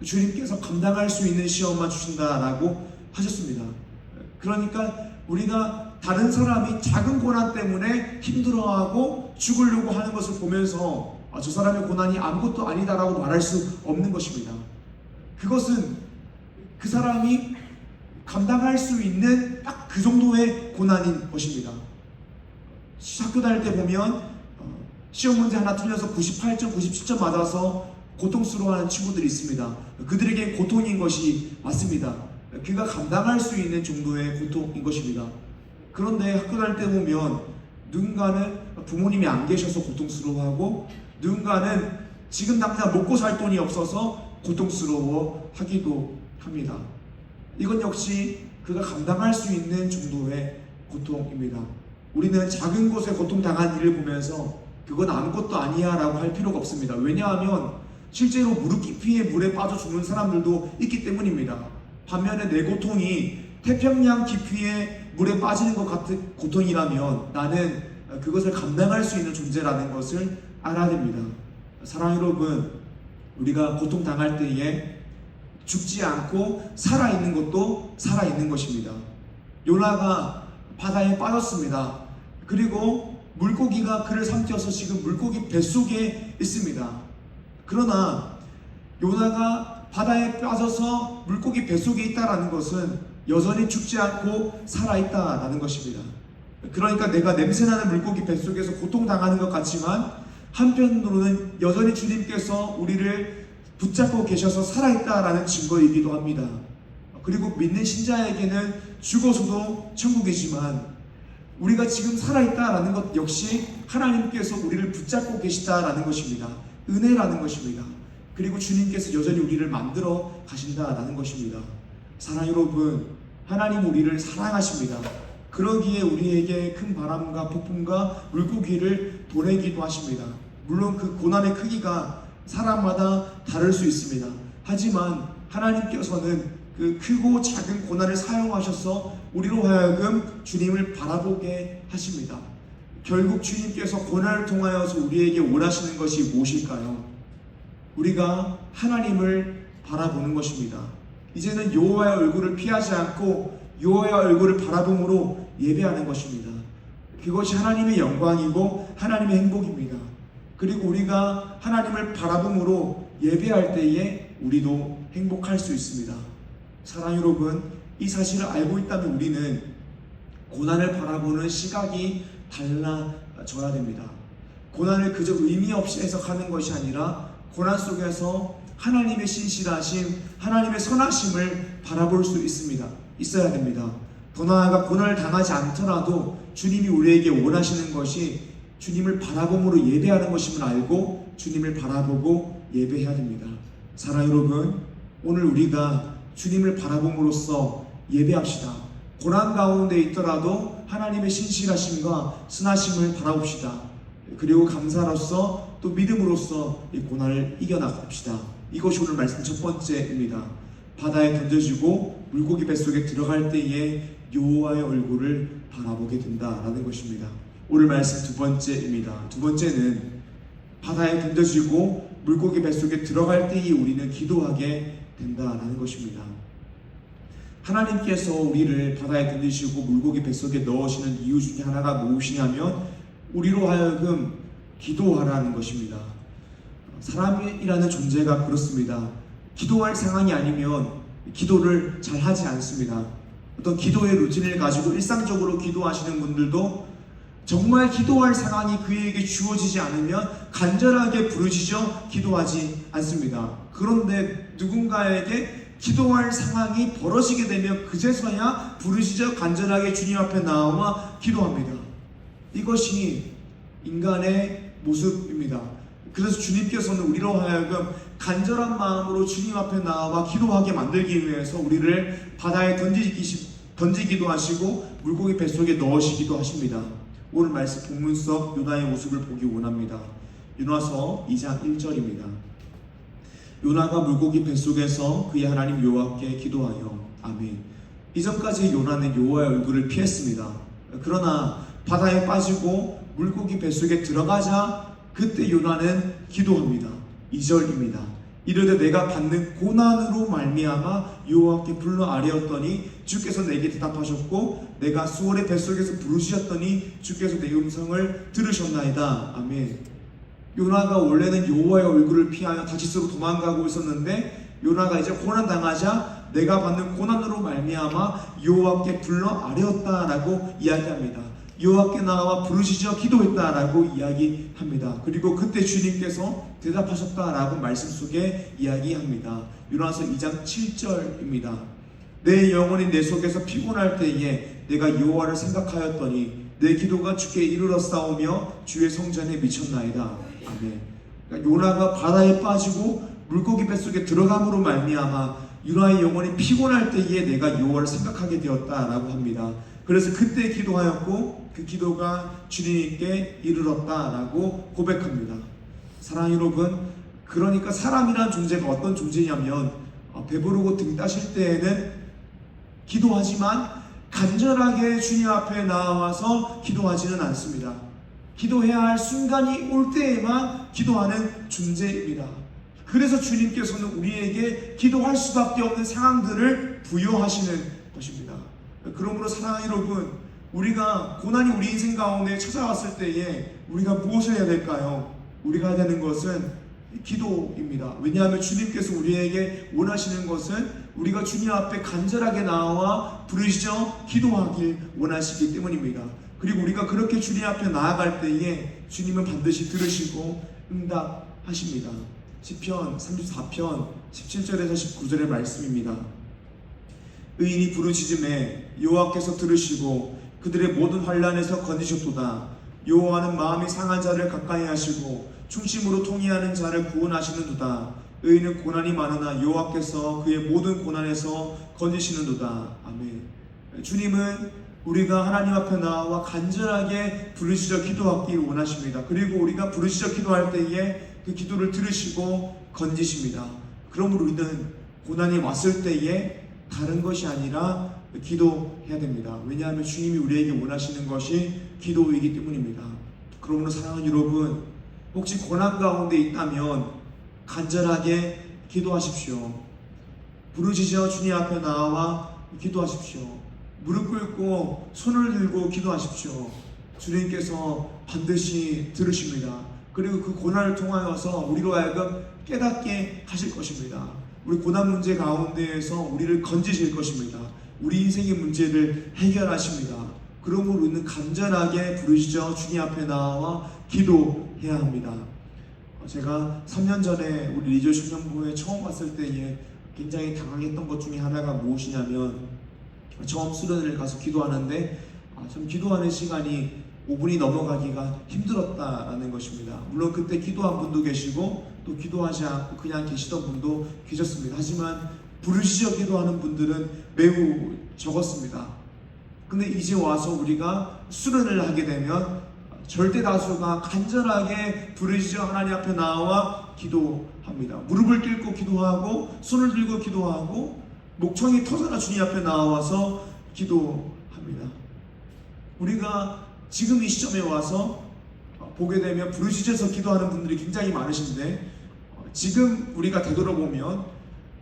주님께서 감당할 수 있는 시험만 주신다라고 하셨습니다. 그러니까 우리가 다른 사람이 작은 고난 때문에 힘들어하고 죽으려고 하는 것을 보면서 저 사람의 고난이 아무것도 아니다라고 말할 수 없는 것입니다. 그것은 그 사람이 감당할 수 있는 딱 그 정도의 고난인 것입니다. 학교 다닐 때 보면 시험 문제 하나 틀려서 98점, 97점 맞아서 고통스러워하는 친구들이 있습니다. 그들에게 고통인 것이 맞습니다. 그가 감당할 수 있는 정도의 고통인 것입니다. 그런데 학교 다닐 때 보면 누군가는 부모님이 안 계셔서 고통스러워하고, 누군가는 지금 당장 먹고 살 돈이 없어서 고통스러워 하기도 합니다. 이건 역시 그가 감당할 수 있는 정도의 고통입니다. 우리는 작은 곳에 고통당한 일을 보면서 그건 아무것도 아니야 라고 할 필요가 없습니다. 왜냐하면 실제로 무릎 깊이의 물에 빠져 죽는 사람들도 있기 때문입니다. 반면에 내 고통이 태평양 깊이의 물에 빠지는 것 같은 고통이라면 나는 그것을 감당할 수 있는 존재라는 것을 알아야 됩니다. 사랑하는 여러분, 우리가 고통당할 때에 죽지 않고 살아있는 것도 살아있는 것입니다. 요나가 바다에 빠졌습니다. 그리고 물고기가 그를 삼켜서 지금 물고기 뱃속에 있습니다. 그러나 요나가 바다에 빠져서 물고기 뱃속에 있다는 것은 여전히 죽지 않고 살아있다라는 것입니다. 그러니까 내가 냄새나는 물고기 뱃속에서 고통당하는 것 같지만 한편으로는 여전히 주님께서 우리를 붙잡고 계셔서 살아있다라는 증거이기도 합니다. 그리고 믿는 신자에게는 죽어서도 천국이지만 우리가 지금 살아있다라는 것 역시 하나님께서 우리를 붙잡고 계시다라는 것입니다. 은혜라는 것입니다. 그리고 주님께서 여전히 우리를 만들어 가신다라는 것입니다. 사랑 여러분, 하나님 우리를 사랑하십니다. 그러기에 우리에게 큰 바람과 폭풍과 물고기를 보내기도 하십니다. 물론 그 고난의 크기가 사람마다 다를 수 있습니다. 하지만 하나님께서는 그 크고 작은 고난을 사용하셔서 우리로 하여금 주님을 바라보게 하십니다. 결국 주님께서 고난을 통하여서 우리에게 원하시는 것이 무엇일까요? 우리가 하나님을 바라보는 것입니다. 이제는 여호와의 얼굴을 피하지 않고 여호와의 얼굴을 바라봄으로 예배하는 것입니다. 그것이 하나님의 영광이고 하나님의 행복입니다. 그리고 우리가 하나님을 바라봄으로 예배할 때에 우리도 행복할 수 있습니다. 사랑 여러분, 이 사실을 알고 있다면 우리는 고난을 바라보는 시각이 달라져야 됩니다. 고난을 그저 의미 없이 해석하는 것이 아니라 고난 속에서 하나님의 신실하심, 하나님의 선하심을 바라볼 수 있어야 됩니다. 더 나아가 고난을 당하지 않더라도 주님이 우리에게 원하시는 것이 주님을 바라봄으로 예배하는 것임을 알고 주님을 바라보고 예배해야 됩니다. 사랑 여러분, 오늘 우리가 주님을 바라봄으로써 예배합시다. 고난 가운데 있더라도 하나님의 신실하심과 선하심을 바라봅시다. 그리고 감사로서 또 믿음으로써 이 고난을 이겨나갑시다. 이것이 오늘 말씀 첫 번째입니다. 바다에 던져지고 물고기 뱃속에 들어갈 때에 여호와의 얼굴을 바라보게 된다라는 것입니다. 오늘 말씀 두 번째입니다. 두 번째는 바다에 던져지고 물고기 뱃속에 들어갈 때에 우리는 기도하게 된다라는 것입니다. 하나님께서 우리를 바다에 던지시고 물고기 뱃속에 넣으시는 이유 중에 하나가 무엇이냐면 우리로 하여금 기도하라는 것입니다. 사람이라는 존재가 그렇습니다. 기도할 상황이 아니면 기도를 잘 하지 않습니다. 어떤 기도의 루틴을 가지고 일상적으로 기도하시는 분들도 정말 기도할 상황이 그에게 주어지지 않으면 간절하게 부르짖어 기도하지 않습니다. 그런데 누군가에게 기도할 상황이 벌어지게 되면 그제서야 부르짖어 간절하게 주님 앞에 나와 기도합니다. 이것이 인간의 모습입니다. 그래서 주님께서는 우리로 하여금 간절한 마음으로 주님 앞에 나와 기도하게 만들기 위해서 우리를 바다에 던지기도 하시고 물고기 뱃속에 넣으시기도 하십니다. 오늘 말씀 본문 속 요나의 모습을 보기 원합니다. 요나서 2장 1절입니다. 요나가 물고기 뱃속에서 그의 하나님 여호와께 기도하여 아멘. 이전까지 요나는 여호와의 얼굴을 피했습니다. 그러나 바다에 빠지고 물고기 뱃속에 들어가자 그때 요나는 기도합니다. 2절입니다. 이르되 내가 받는 고난으로 말미암아 여호와께 불러 아뢰었더니 주께서 내게 대답하셨고 내가 수월의 뱃속에서 부르시었더니 주께서 내 음성을 들으셨나이다. 아멘. 요나가 원래는 여호와의 얼굴을 피하여 다시스로 도망가고 있었는데 요나가 이제 고난 당하자 내가 받는 고난으로 말미암아 여호와께 불러 아뢰었다라고 이야기합니다. 여호와께 나와 부르시죠 기도했다라고 이야기합니다. 그리고 그때 주님께서 대답하셨다라고 말씀 속에 이야기합니다. 요나서 2장 7절입니다. 내 영혼이 내 속에서 피곤할 때에 내가 여호와를 생각하였더니 내 기도가 주께 이르렀사오며 주의 성전에 미쳤나이다. 아멘. 그러니까 요나가 바다에 빠지고 물고기 뱃속에 들어감으로 말미암아 요나의 영혼이 피곤할 때에 내가 여호와를 생각하게 되었다라고 합니다. 그래서 그때 기도하였고 그 기도가 주님께 이르렀다라고 고백합니다. 사랑하는 여러분, 그러니까 사람이란 존재가 어떤 존재냐면 배부르고 등 따실 때에는 기도하지만 간절하게 주님 앞에 나와서 기도하지는 않습니다. 기도해야 할 순간이 올 때에만 기도하는 존재입니다. 그래서 주님께서는 우리에게 기도할 수밖에 없는 상황들을 부여하시는 것입니다. 그러므로 사랑하는 여러분, 우리가 고난이 우리 인생 가운데 찾아왔을 때에 우리가 무엇을 해야 될까요? 우리가 해야 되는 것은 기도입니다. 왜냐하면 주님께서 우리에게 원하시는 것은 우리가 주님 앞에 간절하게 나와 부르시죠 기도하길 원하시기 때문입니다. 그리고 우리가 그렇게 주님 앞에 나아갈 때에 주님은 반드시 들으시고 응답하십니다. 시편 34편 17절에서 19절의 말씀입니다. 의인이 부르짖음에 여호와께서 들으시고 그들의 모든 환난에서 건지셨도다. 여호와는 마음이 상한 자를 가까이 하시고 충심으로 통회하는 자를 구원하시는도다. 의인은 고난이 많으나 여호와께서 그의 모든 고난에서 건지시는도다. 아멘. 주님은 우리가 하나님 앞에 나와 간절하게 부르짖어 기도하기 원하십니다. 그리고 우리가 부르짖어 기도할 때에 그 기도를 들으시고 건지십니다. 그러므로 우리는 고난이 왔을 때에 다른 것이 아니라 기도해야 됩니다. 왜냐하면 주님이 우리에게 원하시는 것이 기도이기 때문입니다. 그러므로 사랑하는 여러분, 혹시 고난 가운데 있다면 간절하게 기도하십시오. 부르짖어 주님 앞에 나와 기도하십시오. 무릎 꿇고 손을 들고 기도하십시오. 주님께서 반드시 들으십니다. 그리고 그 고난을 통하여서 우리로 하여금 깨닫게 하실 것입니다. 우리 고난 문제 가운데에서 우리를 건지실 것입니다. 우리 인생의 문제를 해결하십니다. 그러므로 우리는 간절하게 부르짖어 주님 앞에 나와 기도해야 합니다. 제가 3년 전에 우리 리조 청년부에 처음 왔을 때에 굉장히 당황했던 것 중에 하나가 무엇이냐면 처음 수련회를 가서 기도하는데 참 기도하는 시간이 5분이 넘어가기가 힘들었다라는 것입니다. 물론 그때 기도한 분도 계시고 또 기도하지 않고 그냥 계시던 분도 계셨습니다. 하지만 부르짖어 기도하는 분들은 매우 적었습니다. 근데 이제 와서 우리가 수련을 하게 되면 절대 다수가 간절하게 부르짖어 하나님 앞에 나와 기도합니다. 무릎을 꿇고 기도하고 손을 들고 기도하고 목청이 터져라 주님 앞에 나와서 기도합니다. 우리가 지금 이 시점에 와서 보게 되면 부르짖어서 기도하는 분들이 굉장히 많으신데 지금 우리가 되돌아보면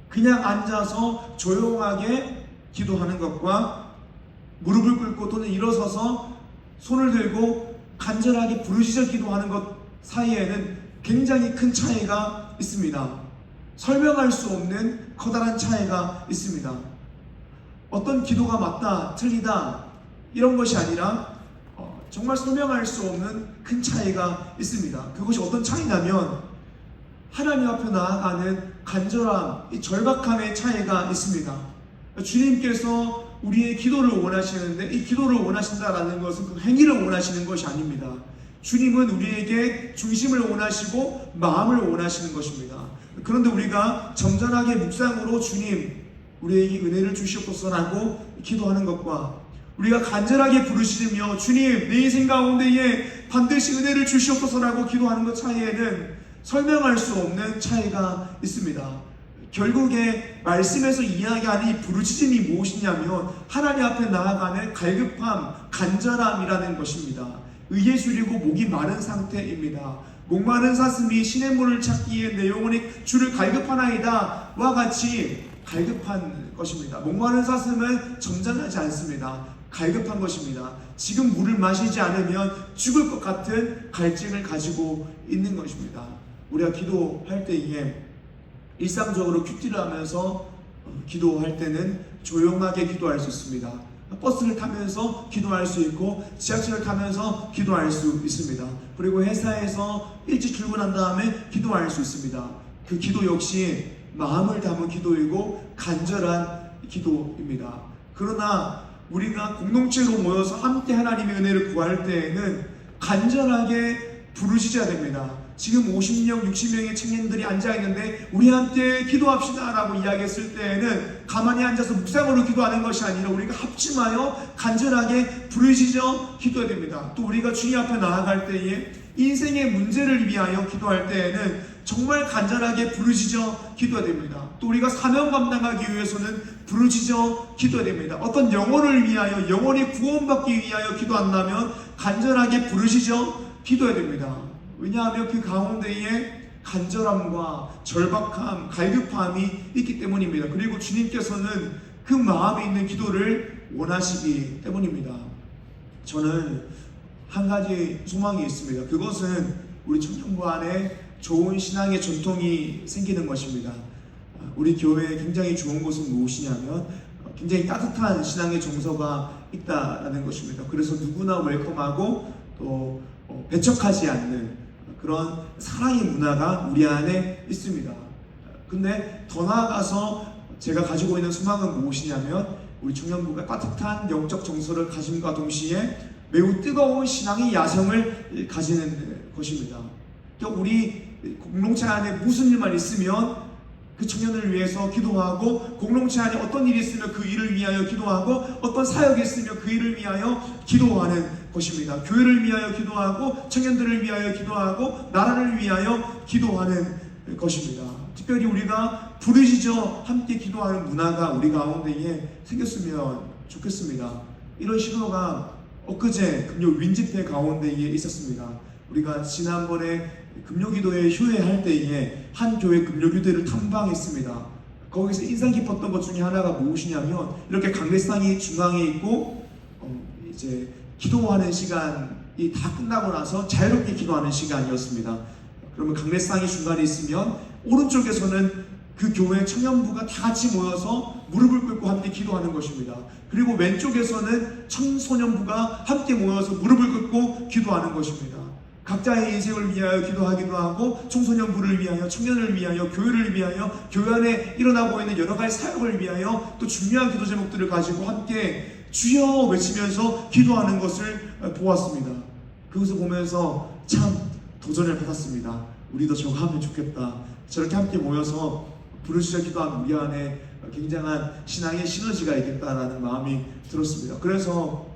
그냥 앉아서 조용하게 기도하는 것과 무릎을 꿇고 또는 일어서서 손을 들고 간절하게 부르짖어 기도하는 것 사이에는 굉장히 큰 차이가 있습니다. 설명할 수 없는 커다란 차이가 있습니다. 어떤 기도가 맞다, 틀리다 이런 것이 아니라 정말 설명할 수 없는 큰 차이가 있습니다. 그것이 어떤 차이냐면 하나님 앞에 나아가는 간절함, 이 절박함의 차이가 있습니다. 주님께서 우리의 기도를 원하시는데 이 기도를 원하신다라는 것은 그 행위를 원하시는 것이 아닙니다. 주님은 우리에게 중심을 원하시고 마음을 원하시는 것입니다. 그런데 우리가 점잖하게 묵상으로 주님 우리에게 은혜를 주시옵소서라고 기도하는 것과 우리가 간절하게 부르시며 주님 내 인생 가운데에 반드시 은혜를 주시옵소서라고 기도하는 것 차이에는 설명할 수 없는 차이가 있습니다. 결국에 말씀에서 이야기하는 이 부르짖음이 무엇이냐면 하나님 앞에 나아가는 갈급함, 간절함이라는 것입니다. 의에 줄이고 목이 마른 상태입니다. 목마른 사슴이 시냇물을 찾기에 내 영혼이 주를 갈급하나이다 와 같이 갈급한 것입니다. 목마른 사슴은 점잖하지 않습니다. 갈급한 것입니다. 지금 물을 마시지 않으면 죽을 것 같은 갈증을 가지고 있는 것입니다. 우리가 기도할 때에 일상적으로 큐티를 하면서 기도할 때는 조용하게 기도할 수 있습니다. 버스를 타면서 기도할 수 있고 지하철을 타면서 기도할 수 있습니다. 그리고 회사에서 일찍 출근한 다음에 기도할 수 있습니다. 그 기도 역시 마음을 담은 기도이고 간절한 기도입니다. 그러나 우리가 공동체로 모여서 함께 하나님의 은혜를 구할 때에는 간절하게 부르짖어야 됩니다. 지금 50명, 60명의 청년들이 앉아있는데 우리 함께 기도합시다 라고 이야기했을 때에는 가만히 앉아서 묵상으로 기도하는 것이 아니라 우리가 합심하여 간절하게 부르짖어 기도해야 됩니다. 또 우리가 주님 앞에 나아갈 때에 인생의 문제를 위하여 기도할 때에는 정말 간절하게 부르짖어 기도해야 됩니다. 또 우리가 사명 감당하기 위해서는 부르짖어 기도해야 됩니다. 어떤 영혼을 위하여, 영혼이 구원받기 위하여 기도한다면 간절하게 부르짖어 기도해야 됩니다. 왜냐하면 그 가운데에 간절함과 절박함, 갈급함이 있기 때문입니다. 그리고 주님께서는 그 마음에 있는 기도를 원하시기 때문입니다. 저는 한 가지 소망이 있습니다. 그것은 우리 청년부 안에 좋은 신앙의 전통이 생기는 것입니다. 우리 교회에 굉장히 좋은 것은 무엇이냐면 굉장히 따뜻한 신앙의 정서가 있다라는 것입니다. 그래서 누구나 웰컴하고 또 배척하지 않는 그런 사랑의 문화가 우리 안에 있습니다. 근데 더 나아가서 제가 가지고 있는 소망은 무엇이냐면 우리 청년부가 따뜻한 영적 정서를 가짐과 동시에 매우 뜨거운 신앙의 야성을 가지는 것입니다. 그러니까 우리 공동체 안에 무슨 일만 있으면 그 청년을 위해서 기도하고, 공동체 안에 어떤 일이 있으면 그 일을 위하여 기도하고, 어떤 사역이 있으면 그 일을 위하여 기도하는 것입니다. 교회를 위하여 기도하고, 청년들을 위하여 기도하고, 나라를 위하여 기도하는 것입니다. 특별히 우리가 부르짖어 함께 기도하는 문화가 우리 가운데에 생겼으면 좋겠습니다. 이런 신호가 엊그제 금요 윈집회 가운데에 있었습니다. 우리가 지난번에 금요기도회 휴회할 때에 한 교회 금요기도회를 탐방했습니다. 거기서 인상 깊었던 것 중에 하나가 무엇이냐면 이렇게 강례상이 중앙에 있고 이제 기도하는 시간이 다 끝나고 나서 자유롭게 기도하는 시간이었습니다. 그러면 강례상이 중간에 있으면 오른쪽에서는 그 교회 청년부가 다 같이 모여서 무릎을 꿇고 함께 기도하는 것입니다. 그리고 왼쪽에서는 청소년부가 함께 모여서 무릎을 꿇고 기도하는 것입니다. 각자의 인생을 위하여 기도하기도 하고, 청소년부를 위하여, 청년을 위하여, 교회를 위하여, 교회 안에 일어나고 있는 여러 가지 사역을 위하여 또 중요한 기도 제목들을 가지고 함께 주여 외치면서 기도하는 것을 보았습니다. 그것을 보면서 참 도전을 받았습니다. 우리도 저거 하면 좋겠다. 저렇게 함께 모여서 부르짖어 기도하는 우리 안에 굉장한 신앙의 시너지가 있겠다라는 마음이 들었습니다. 그래서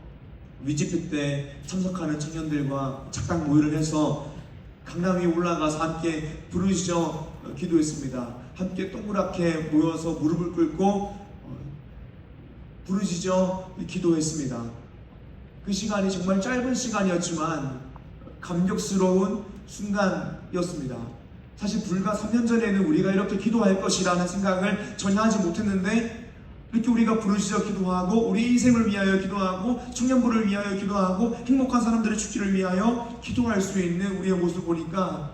위집회 때 참석하는 청년들과 작당 모의를 해서 강남 위에 올라가서 함께 부르짖어 기도했습니다. 함께 동그랗게 모여서 무릎을 꿇고 부르짖어 기도했습니다. 그 시간이 정말 짧은 시간이었지만 감격스러운 순간이었습니다. 사실 불과 3년 전에는 우리가 이렇게 기도할 것이라는 생각을 전혀 하지 못했는데, 이렇게 우리가 부르짖어 기도하고, 우리 인생을 위하여 기도하고, 청년부를 위하여 기도하고, 행복한 사람들의 축기를 위하여 기도할 수 있는 우리의 모습을 보니까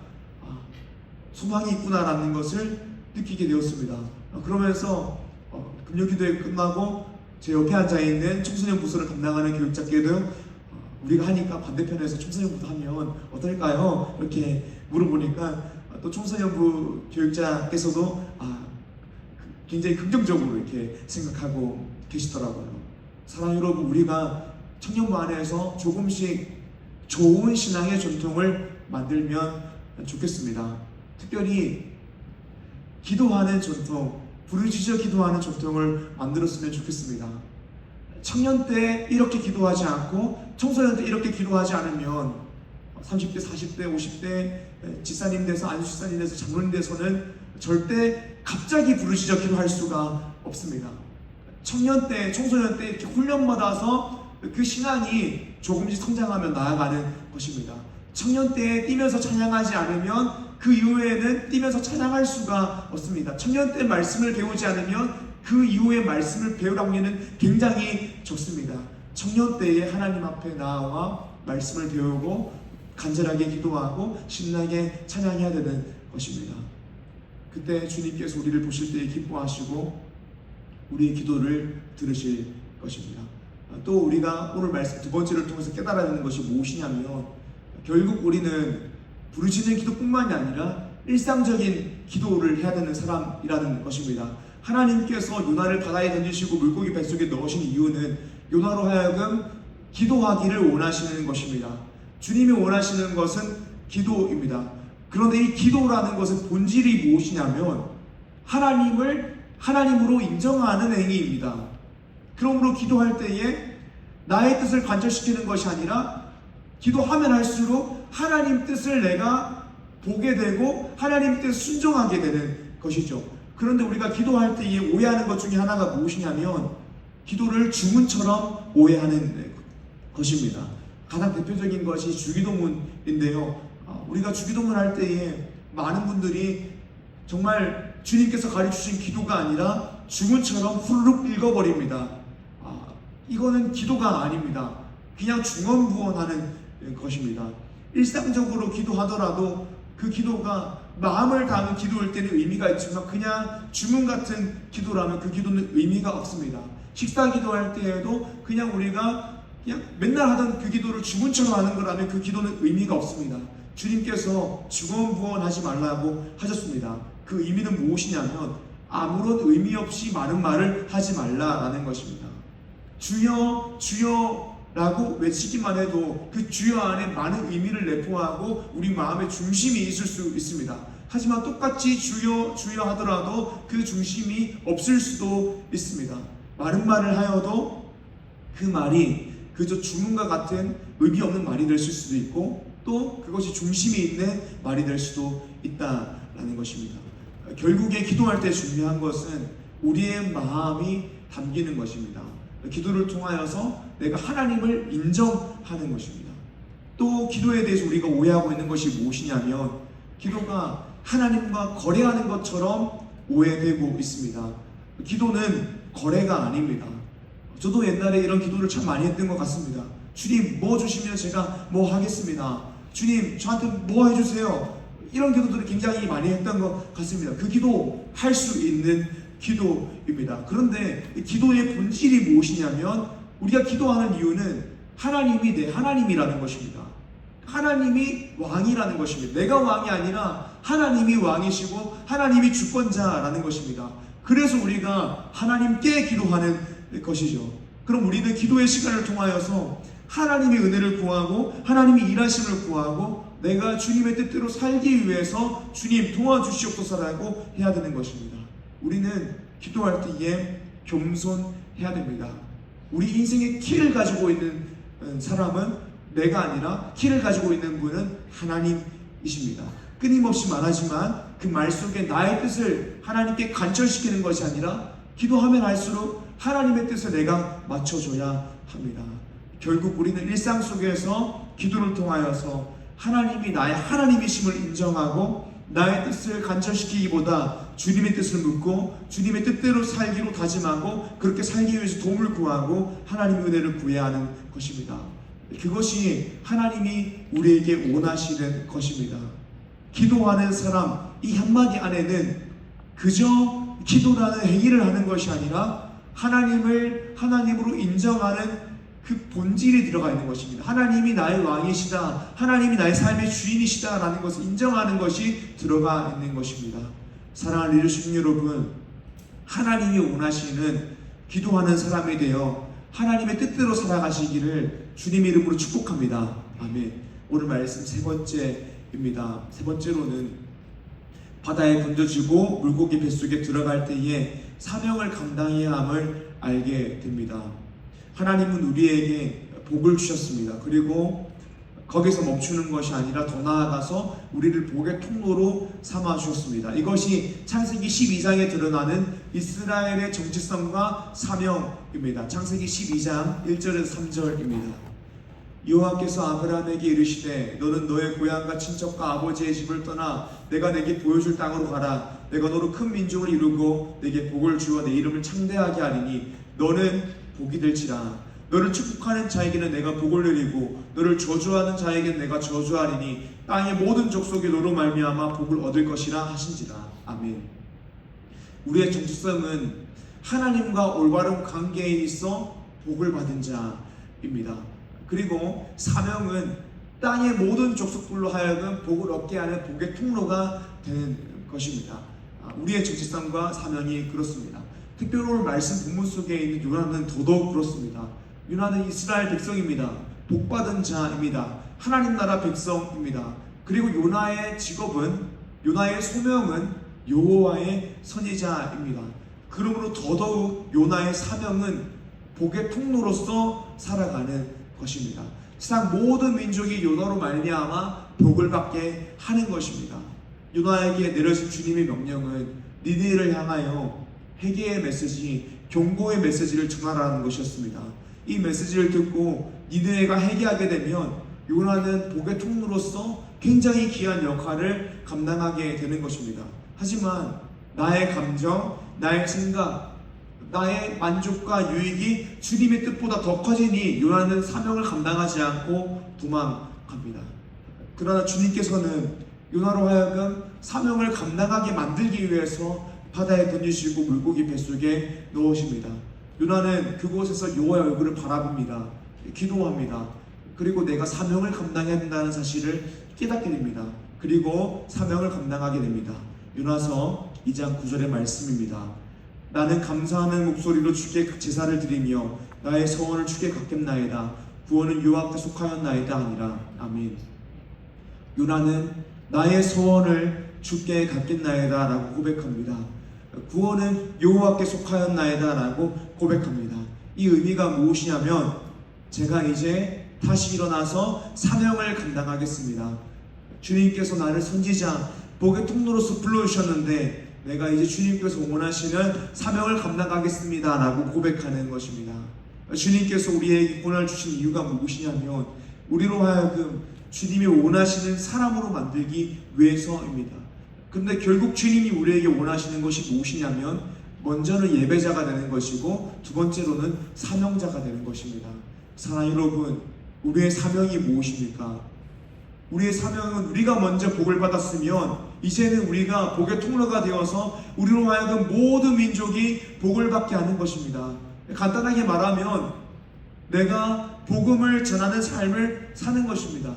소망이 있구나라는 것을 느끼게 되었습니다. 그러면서 금요기도회 끝나고 제 옆에 앉아있는 청소년 부서를 담당하는 교육자께도 우리가 하니까 반대편에서 청소년부도 하면 어떨까요? 이렇게 물어보니까 또 청소년부 교육자께서도 굉장히 긍정적으로 이렇게 생각하고 계시더라고요. 사랑 여러분, 우리가 청년부 안에서 조금씩 좋은 신앙의 전통을 만들면 좋겠습니다. 특별히 기도하는 전통, 부르짖어 기도하는 전통을 만들었으면 좋겠습니다. 청년 때 이렇게 기도하지 않고 청소년 때 이렇게 기도하지 않으면 30대, 40대, 50대 지사님 돼서, 안수지사님 돼서, 장로님 돼서는 절대 갑자기 부르짖어 기도할 수가 없습니다. 청년 때, 청소년 때 이렇게 훈련받아서 그 신앙이 조금씩 성장하며 나아가는 것입니다. 청년 때에 뛰면서 찬양하지 않으면 그 이후에는 뛰면서 찬양할 수가 없습니다. 청년 때 말씀을 배우지 않으면 그 이후에 말씀을 배울 확률은 굉장히 적습니다. 청년 때에 하나님 앞에 나와 말씀을 배우고 간절하게 기도하고 신나게 찬양해야 되는 것입니다. 그때 주님께서 우리를 보실 때에 기뻐하시고 우리의 기도를 들으실 것입니다. 또 우리가 오늘 말씀 두 번째를 통해서 깨달아야 되는 것이 무엇이냐면 결국 우리는 부르짖는 기도뿐만이 아니라 일상적인 기도를 해야 되는 사람이라는 것입니다. 하나님께서 요나를 바다에 던지시고 물고기 뱃속에 넣으신 이유는 요나로 하여금 기도하기를 원하시는 것입니다. 주님이 원하시는 것은 기도입니다. 그런데 이 기도라는 것은 본질이 무엇이냐면 하나님을 하나님으로 인정하는 행위입니다. 그러므로 기도할 때에 나의 뜻을 관철시키는 것이 아니라 기도하면 할수록 하나님 뜻을 내가 보게 되고 하나님 뜻 순종하게 되는 것이죠. 그런데 우리가 기도할 때에 오해하는 것 중에 하나가 무엇이냐면 기도를 주문처럼 오해하는 것입니다. 가장 대표적인 것이 주기도문인데요. 우리가 주기도문 할 때에 많은 분들이 정말 주님께서 가르쳐주신 기도가 아니라 주문처럼 후루룩 읽어버립니다. 이거는 기도가 아닙니다. 그냥 중언부언하는 것입니다. 일상적으로 기도하더라도 그 기도가 마음을 담은 기도일 때는 의미가 있지만 그냥 주문 같은 기도라면 그 기도는 의미가 없습니다. 식사 기도할 때에도 그냥 우리가 그냥 맨날 하던 그 기도를 주문처럼 하는 거라면 그 기도는 의미가 없습니다. 주님께서 중언부언하지 말라고 하셨습니다. 그 의미는 무엇이냐면 아무런 의미 없이 많은 말을 하지 말라라는 것입니다. 주여 주여 라고 외치기만 해도 그 주여 안에 많은 의미를 내포하고 우리 마음의 중심이 있을 수 있습니다. 하지만 똑같이 주여 주여 하더라도 그 중심이 없을 수도 있습니다. 많은 말을 하여도 그 말이 그저 주문과 같은 의미 없는 말이 될 수도 있고 또 그것이 중심이 있는 말이 될 수도 있다라는 것입니다. 결국에 기도할 때 중요한 것은 우리의 마음이 담기는 것입니다. 기도를 통하여서 내가 하나님을 인정하는 것입니다. 또 기도에 대해서 우리가 오해하고 있는 것이 무엇이냐면 기도가 하나님과 거래하는 것처럼 오해되고 있습니다. 기도는 거래가 아닙니다. 저도 옛날에 이런 기도를 참 많이 했던 것 같습니다. 주님 뭐 주시면 제가 뭐 하겠습니다. 주님 저한테 뭐 해주세요. 이런 기도들을 굉장히 많이 했던 것 같습니다. 그 기도 할 수 있는 기도입니다. 그런데 기도의 본질이 무엇이냐면 우리가 기도하는 이유는 하나님이 내 하나님이라는 것입니다. 하나님이 왕이라는 것입니다. 내가 왕이 아니라 하나님이 왕이시고 하나님이 주권자라는 것입니다. 그래서 우리가 하나님께 기도하는 것이죠. 그럼 우리는 기도의 시간을 통하여서 하나님의 은혜를 구하고 하나님의 일하심을 구하고 내가 주님의 뜻대로 살기 위해서 주님 도와주시옵소서라고 해야 되는 것입니다. 우리는 기도할 때에 겸손해야 됩니다. 우리 인생의 키를 가지고 있는 사람은 내가 아니라 키를 가지고 있는 분은 하나님이십니다. 끊임없이 말하지만 그 말 속에 나의 뜻을 하나님께 관철시키는 것이 아니라 기도하면 할수록 하나님의 뜻을 내가 맞춰줘야 합니다. 결국 우리는 일상 속에서 기도를 통하여서 하나님이 나의 하나님이심을 인정하고 나의 뜻을 관철시키기보다 주님의 뜻을 묻고 주님의 뜻대로 살기로 다짐하고 그렇게 살기 위해서 도움을 구하고 하나님의 은혜를 구해야 하는 것입니다. 그것이 하나님이 우리에게 원하시는 것입니다. 기도하는 사람 이 한마디 안에는 그저 기도라는 행위를 하는 것이 아니라 하나님을 하나님으로 인정하는 그 본질이 들어가 있는 것입니다. 하나님이 나의 왕이시다, 하나님이 나의 삶의 주인이시다라는 것을 인정하는 것이 들어가 있는 것입니다. 사랑하는 리더십 여러분, 하나님이 원하시는 기도하는 사람이 되어 하나님의 뜻대로 살아가시기를 주님 이름으로 축복합니다. 아멘. 오늘 말씀 세 번째입니다. 세 번째로는 바다에 던져지고 물고기 뱃속에 들어갈 때에 사명을 감당해야 함을 알게 됩니다. 하나님은 우리에게 복을 주셨습니다. 그리고 거기서 멈추는 것이 아니라 더 나아가서 우리를 복의 통로로 삼아 주셨습니다. 이것이 창세기 12장에 드러나는 이스라엘의 정체성과 사명입니다. 창세기 12장 1절에서 3절입니다. 여호와께서 아브라함에게 이르시되 너는 너의 고향과 친척과 아버지의 집을 떠나 내가 내게 보여줄 땅으로 가라. 내가 너로 큰 민족을 이루고 내게 복을 주어 내 이름을 창대하게 하리니 너는 복이 될지라. 너를 축복하는 자에게는 내가 복을 내리고 너를 저주하는 자에게는 내가 저주하리니 땅의 모든 족속이 너로 말미암아 복을 얻을 것이라 하신지라. 아멘. 우리의 정체성은 하나님과 올바른 관계에 있어 복을 받은 자입니다. 그리고 사명은 땅의 모든 족속들로 하여금 복을 얻게 하는 복의 통로가 되는 것입니다. 우리의 정체성과 사명이 그렇습니다. 특별히 오늘 말씀 본문 속에 있는 요나는 더더욱 그렇습니다. 요나는 이스라엘 백성입니다. 복받은 자입니다. 하나님 나라 백성입니다. 그리고 요나의 직업은, 요나의 소명은 여호와의 선지자입니다. 그러므로 더더욱 요나의 사명은 복의 통로로서 살아가는 것입니다. 세상 모든 민족이 요나로 말미암아 복을 받게 하는 것입니다. 요나에게 내려진 주님의 명령은 니느웨를 향하여 회개의 메시지, 경고의 메시지를 전하라는 것이었습니다. 이 메시지를 듣고 니느웨가 회개하게 되면 요나는 복의 통로로서 굉장히 귀한 역할을 감당하게 되는 것입니다. 하지만 나의 감정, 나의 생각, 나의 만족과 유익이 주님의 뜻보다 더 커지니 요나는 사명을 감당하지 않고 도망갑니다. 그러나 주님께서는 요나로 하여금 사명을 감당하게 만들기 위해서 바다에 던지시고 물고기 뱃속에 넣으십니다. 요나는 그곳에서 여호와의 얼굴을 바라봅니다. 기도합니다. 그리고 내가 사명을 감당해야 된다는 사실을 깨닫게 됩니다. 그리고 사명을 감당하게 됩니다. 요나서 2장 9절의 말씀입니다. 나는 감사하는 목소리로 주께 제사를 드리며 나의 서원을 주께 갚겠나이다. 구원은 여호와께 속하였나이다 하니라. 아멘. 요나는 나의 소원을 주께 갚겠나이다 라고 고백합니다. 구원은 여호와께 속하였나이다 라고 고백합니다. 이 의미가 무엇이냐면 제가 이제 다시 일어나서 사명을 감당하겠습니다. 주님께서 나를 선지자, 복의 통로로서 불러주셨는데 내가 이제 주님께서 원하시는 사명을 감당하겠습니다 라고 고백하는 것입니다. 주님께서 우리에게 구원을 주신 이유가 무엇이냐면 우리로 하여금 주님이 원하시는 사람으로 만들기 위해서입니다. 그런데 결국 주님이 우리에게 원하시는 것이 무엇이냐면 먼저는 예배자가 되는 것이고 두 번째로는 사명자가 되는 것입니다. 사랑하는 여러분, 우리의 사명이 무엇입니까? 우리의 사명은 우리가 먼저 복을 받았으면 이제는 우리가 복의 통로가 되어서 우리로 하여금 모든 민족이 복을 받게 하는 것입니다. 간단하게 말하면 내가 복음을 전하는 삶을 사는 것입니다.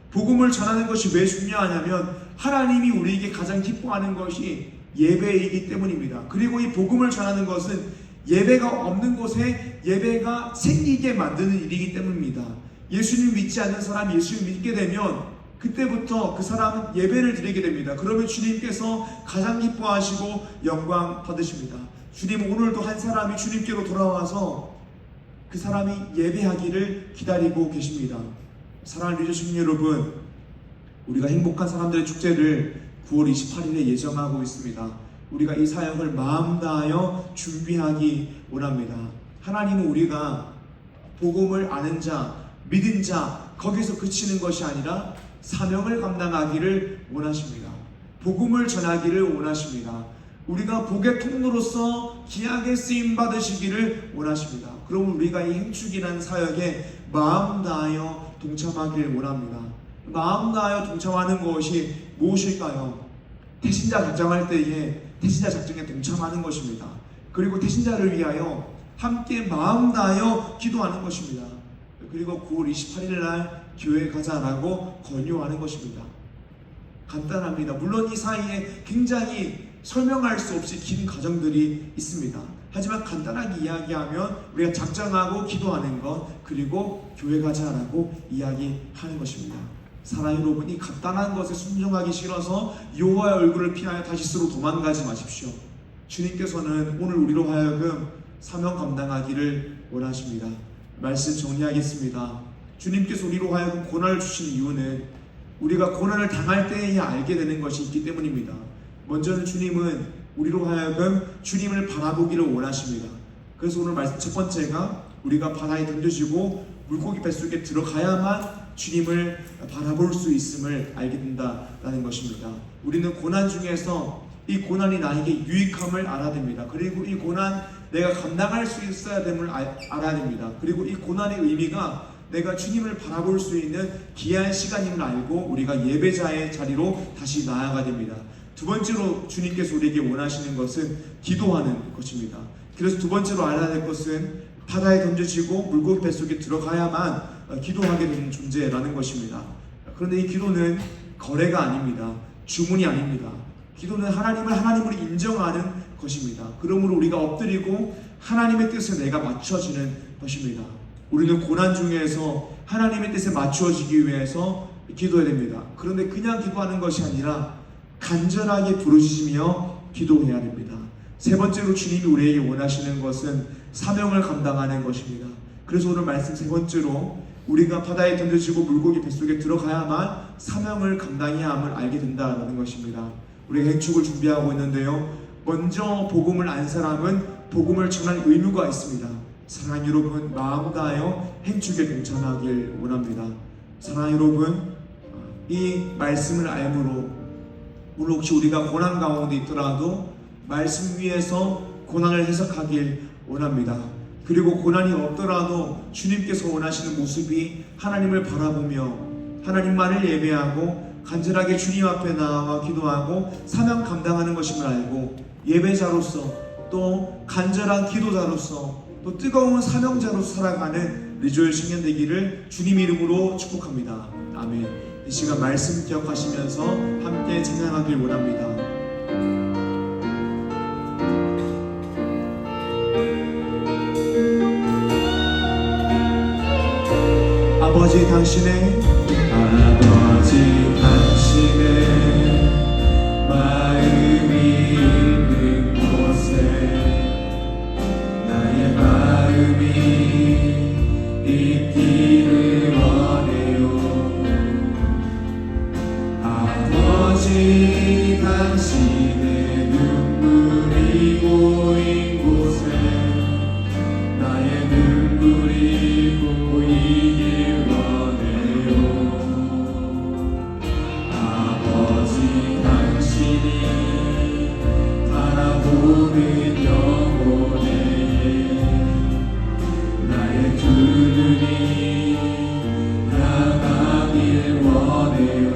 복음을 전하는 것이 왜 중요하냐면 하나님이 우리에게 가장 기뻐하는 것이 예배이기 때문입니다. 그리고 이 복음을 전하는 것은 예배가 없는 곳에 예배가 생기게 만드는 일이기 때문입니다. 예수님 믿지 않는 사람이 예수님 믿게 되면 그때부터 그 사람은 예배를 드리게 됩니다. 그러면 주님께서 가장 기뻐하시고 영광 받으십니다. 주님 오늘도 한 사람이 주님께로 돌아와서 그 사람이 예배하기를 기다리고 계십니다. 사랑하는 리더십 여러분, 우리가 행복한 사람들의 축제를 9월 28일에 예정하고 있습니다. 우리가 이 사역을 마음 다하여 준비하기 원합니다. 하나님은 우리가 복음을 아는 자, 믿은 자 거기서 그치는 것이 아니라 사명을 감당하기를 원하십니다. 복음을 전하기를 원하십니다. 우리가 복의 통로로서 귀하게 쓰임 받으시기를 원하십니다. 그러면 우리가 이 행축이라는 사역에 마음 다하여 동참하기를 원합니다. 마음 다하여 동참하는 것이 무엇일까요? 태신자 작정할 때에 태신자 작정에 동참하는 것입니다. 그리고 태신자를 위하여 함께 마음 다하여 기도하는 것입니다. 그리고 9월 28일 날 교회 가자라고 권유하는 것입니다. 간단합니다. 물론 이 사이에 굉장히 설명할 수 없이 긴 과정들이 있습니다. 하지만 간단하게 이야기하면 우리가 작정하고 기도하는 것, 그리고 교회 가자라고 이야기하는 것입니다. 사랑하는 여러분, 이 간단한 것에 순종하기 싫어서 여호와의 얼굴을 피하여 다시스로 도망가지 마십시오. 주님께서는 오늘 우리로 하여금 사명 감당하기를 원하십니다. 말씀 정리하겠습니다. 주님께서 우리로 하여금 고난을 주신 이유는 우리가 고난을 당할 때에 알게 되는 것이 있기 때문입니다. 먼저는 주님은 우리로 하여금 주님을 바라보기를 원하십니다. 그래서 오늘 말씀 첫 번째가 우리가 바다에 던져지고 물고기 뱃속에 들어가야만 주님을 바라볼 수 있음을 알게 된다라는 것입니다. 우리는 고난 중에서 이 고난이 나에게 유익함을 알아야 됩니다. 그리고 이 고난 내가 감당할 수 있어야 됨을 알아야 됩니다. 그리고 이 고난의 의미가 내가 주님을 바라볼 수 있는 귀한 시간임을 알고 우리가 예배자의 자리로 다시 나아가야 됩니다. 두 번째로 주님께서 우리에게 원하시는 것은 기도하는 것입니다. 그래서 두 번째로 알아야 될 것은 바다에 던져지고 물고기 뱃속에 들어가야만 기도하게 되는 존재라는 것입니다. 그런데 이 기도는 거래가 아닙니다. 주문이 아닙니다. 기도는 하나님을 하나님으로 인정하는 것입니다. 그러므로 우리가 엎드리고 하나님의 뜻에 내가 맞춰지는 것입니다. 우리는 고난 중에서 하나님의 뜻에 맞추어지기 위해서 기도해야 됩니다. 그런데 그냥 기도하는 것이 아니라 간절하게 부르짖으며 기도해야 됩니다. 세 번째로 주님이 우리에게 원하시는 것은 사명을 감당하는 것입니다. 그래서 오늘 말씀 세 번째로 우리가 바다에 던져지고 물고기 뱃속에 들어가야만 사명을 감당해야 함을 알게 된다는 것입니다. 우리가 행축을 준비하고 있는데요, 먼저 복음을 안 사람은 복음을 전할 의무가 있습니다. 사랑하는 여러분, 마음 다하여 행축에 동참하길 원합니다. 사랑하는 여러분, 이 말씀을 알므로 오늘 혹시 우리가 고난 가운데 있더라도 말씀 위에서 고난을 해석하길 원합니다. 그리고 고난이 없더라도 주님께서 원하시는 모습이 하나님을 바라보며 하나님만을 예배하고 간절하게 주님 앞에 나와 기도하고 사명 감당하는 것임을 알고 예배자로서 또 간절한 기도자로서 또 뜨거운 사명자로서 살아가는 리조엘 청년 되기를 주님 이름으로 축복합니다. 아멘. 이 시간 말씀 기억하시면서 함께 찬양하길 원합니다. 아버지 당신의 마음이 있는 곳에 나의 마음이 있기를 원해요. 아버지 당신의 눈물이 고인 곳에 나의 눈물이 고이길 원해요. 아버지 당신이 바라보는 영혼에 나의 두 눈이 나가길 원해요.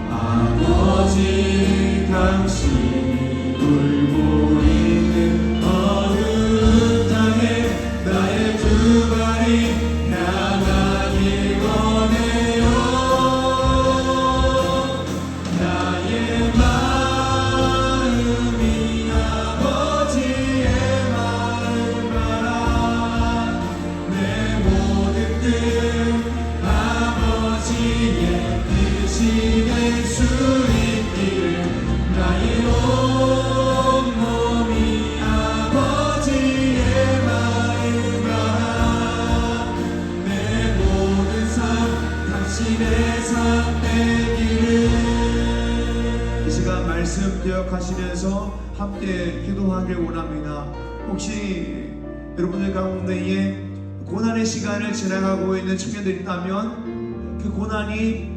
아버지 당신이 울고 있는 어두운 땅에 나의 두 발이 나가길 원해요. 나의 마음이 아버지의 마음 알아. 내 모든 뜻 아버지의 뜻이 될 수 있기를 나의 온몸이 아버지의 마음 알아. 내 모든 삶 당신의 삶 되기를. 이 시간 말씀 기억하시면서 함께 기도하길 원합니다. 혹시 여러분들 가운데에 고난의 시간을 지나가고 있는 청년들이 있다면 그 고난이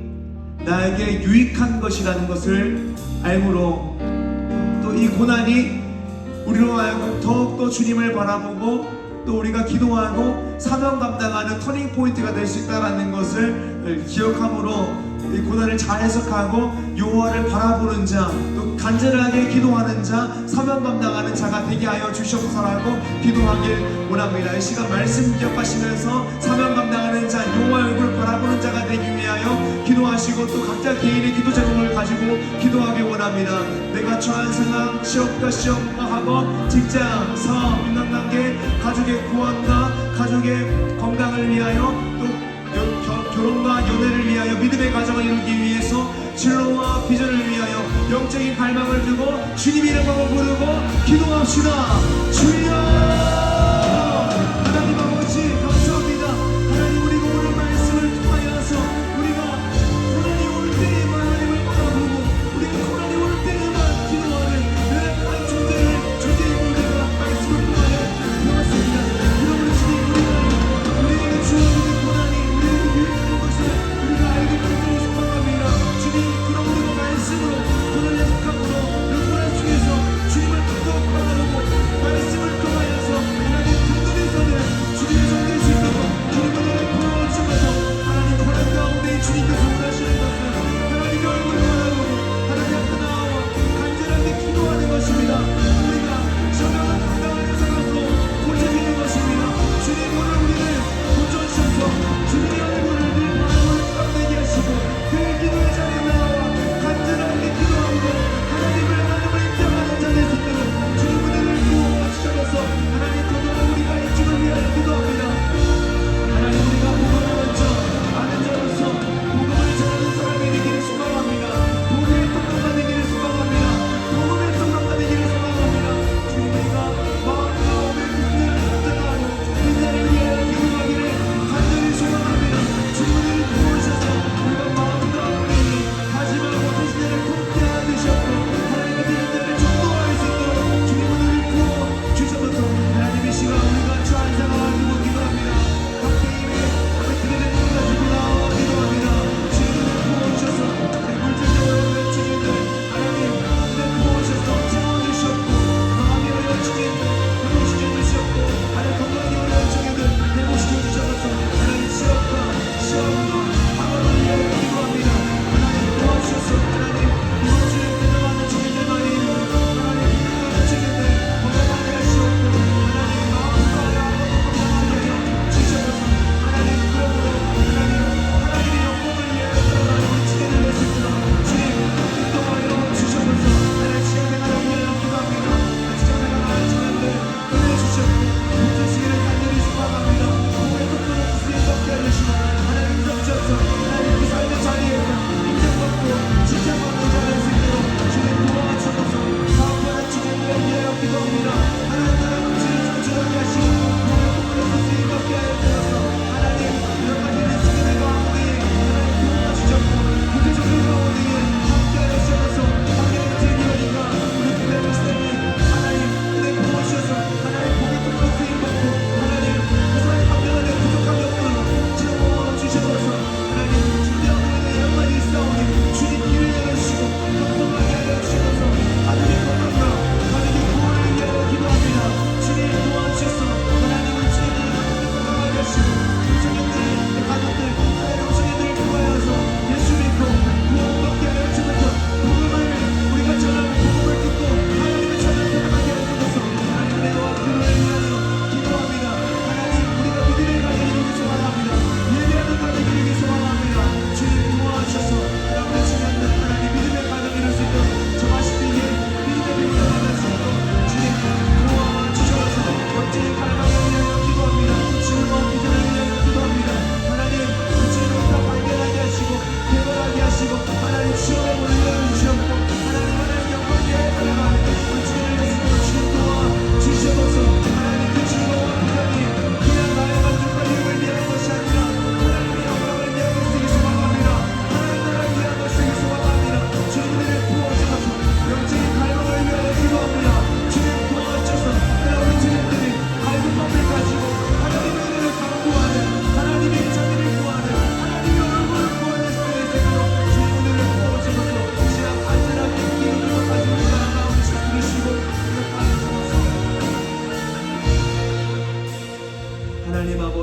나에게 유익한 것이라는 것을 알므로 또 이 고난이 우리로 하여금 더욱더 주님을 바라보고 또 우리가 기도하고 사명 감당하는 터닝 포인트가 될 수 있다는 것을 기억함으로 이 고난을 잘 해석하고 여호와를 바라보는 자, 또 간절하게 기도하는 자, 사명 감당하는 자가 되게 하여 주시옵소서라고 기도하길 원합니다. 이 시간 말씀 기억하시면서 사명 감당하는 자, 여호와의 얼굴을 바라보는 자가 되기 위하여 기도하시고 또 각자 개인의 기도 제목을 가지고 기도하길 원합니다. 내가 처한 상황, 취업과 시험과 학업, 직장, 사업, 인간관계, 가족의 구원과 가족의 건강을 위하여 또 결혼과 연애를 위하여 믿음의 가정을 이루기 위해서 진로와 비전을 위하여 영적인 갈망을 두고 주님 이름을 부르고 기도합시다. 주여 하나님 아버지 감사합니다. 하나님 우리가 오늘 말씀을 통하여서 우리가 고난이 올 때에만 하나님을 바라보고 우리가 고난이 올 때에만 기도하는 연약한 존재인 우리가 말씀을 통하여 배웠습니다. 그러므로 주님 우리가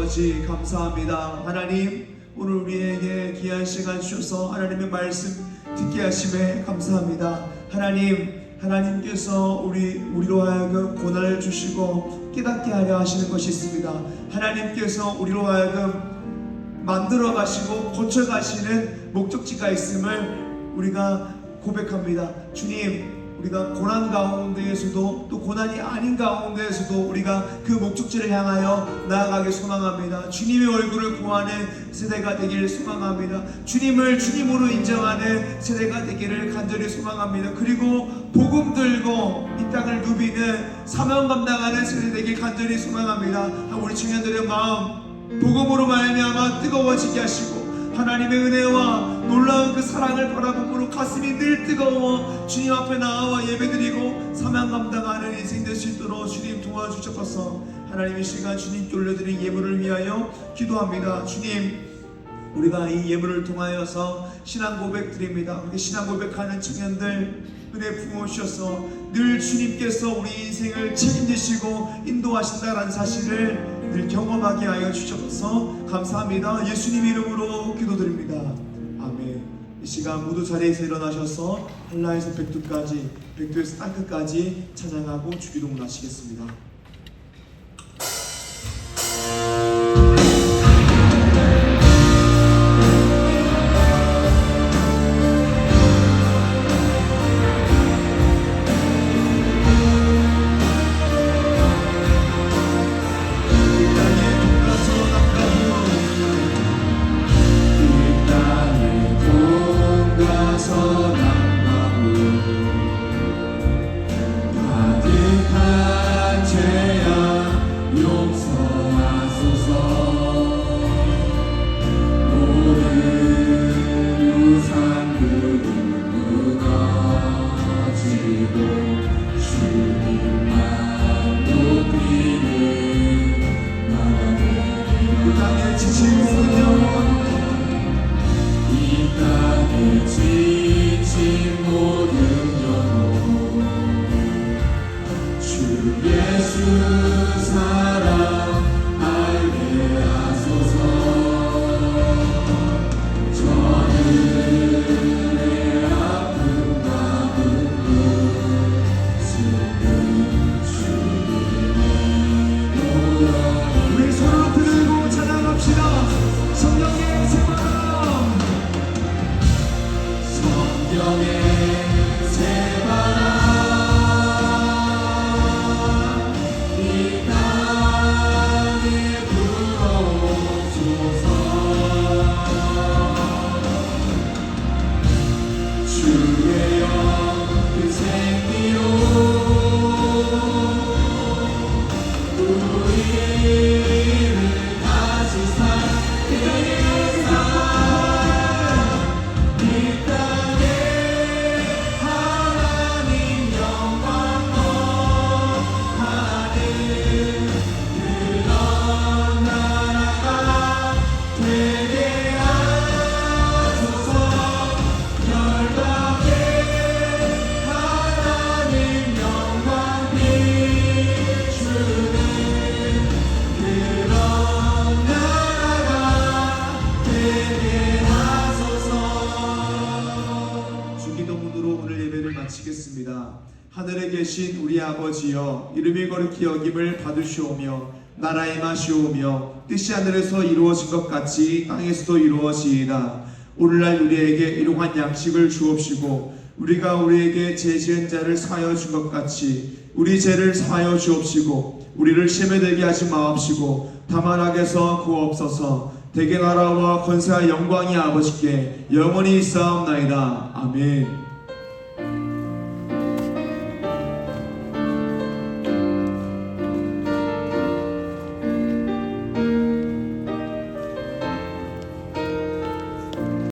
아버지 감사합니다. 하나님, 오늘 우리에게 귀한 시간 주셔서 하나님의 말씀 듣게 하심에 감사합니다. 하나님께서 우리로 하여금 고난을 주시고 깨닫게 하려 하시는 것이 있습니다. 하나님께서 우리로 하여금 만들어 가시고 고쳐 가시는 목적지가 있음을 우리가 고백합니다. 주님, 우리가 고난 가운데에서도 또 고난이 아닌 가운데에서도 우리가 그 목적지를 향하여 나아가길 소망합니다. 주님의 얼굴을 구하는 세대가 되기를 소망합니다. 주님을 주님으로 인정하는 세대가 되기를 간절히 소망합니다. 그리고 복음 들고 이 땅을 누비는 사명 감당하는 세대 되길 간절히 소망합니다. 우리 청년들의 마음 복음으로 말미암아 뜨거워지게 하시고 하나님의 은혜와 놀라운 그 사랑을 바라봄으로 가슴이 늘 뜨거워 주님 앞에 나와 예배드리고 사명 감당하는 인생 될 수 있도록 주님 도와주셔서 하나님 이 시간 주님께 올려드린 예물을 위하여 기도합니다. 주님, 우리가 이 예물을 통하여서 신앙 고백 드립니다. 우리 신앙 고백하는 청년들 은혜 부어주셔서 늘 주님께서 우리 인생을 책임지시고 인도하신다라는 사실을 늘 경험하게 하여 주셔서 감사합니다. 예수님 이름으로 기도드립니다. 아멘. 이 시간 모두 자리에서 일어나셔서 한라에서 백두까지, 백두에서 땅끝까지 찬양하고 주기도문 하시겠습니다. 하늘에 계신 우리 아버지여, 이름이 거룩히 여김을 받으시오며 나라의 임하시오며 뜻이 하늘에서 이루어진 것 같이 땅에서도 이루어지이다. 오늘날 우리에게 일용할 양식을 주옵시고 우리가 우리에게 죄 지은 자를 사하여 준 것 같이 우리 죄를 사하여 주옵시고 우리를 시험에 들게 하지 마옵시고 다만 악에서 구하옵소서. 대개 나라와 권세와 영광이 아버지께 영원히 있사옵나이다. 아멘.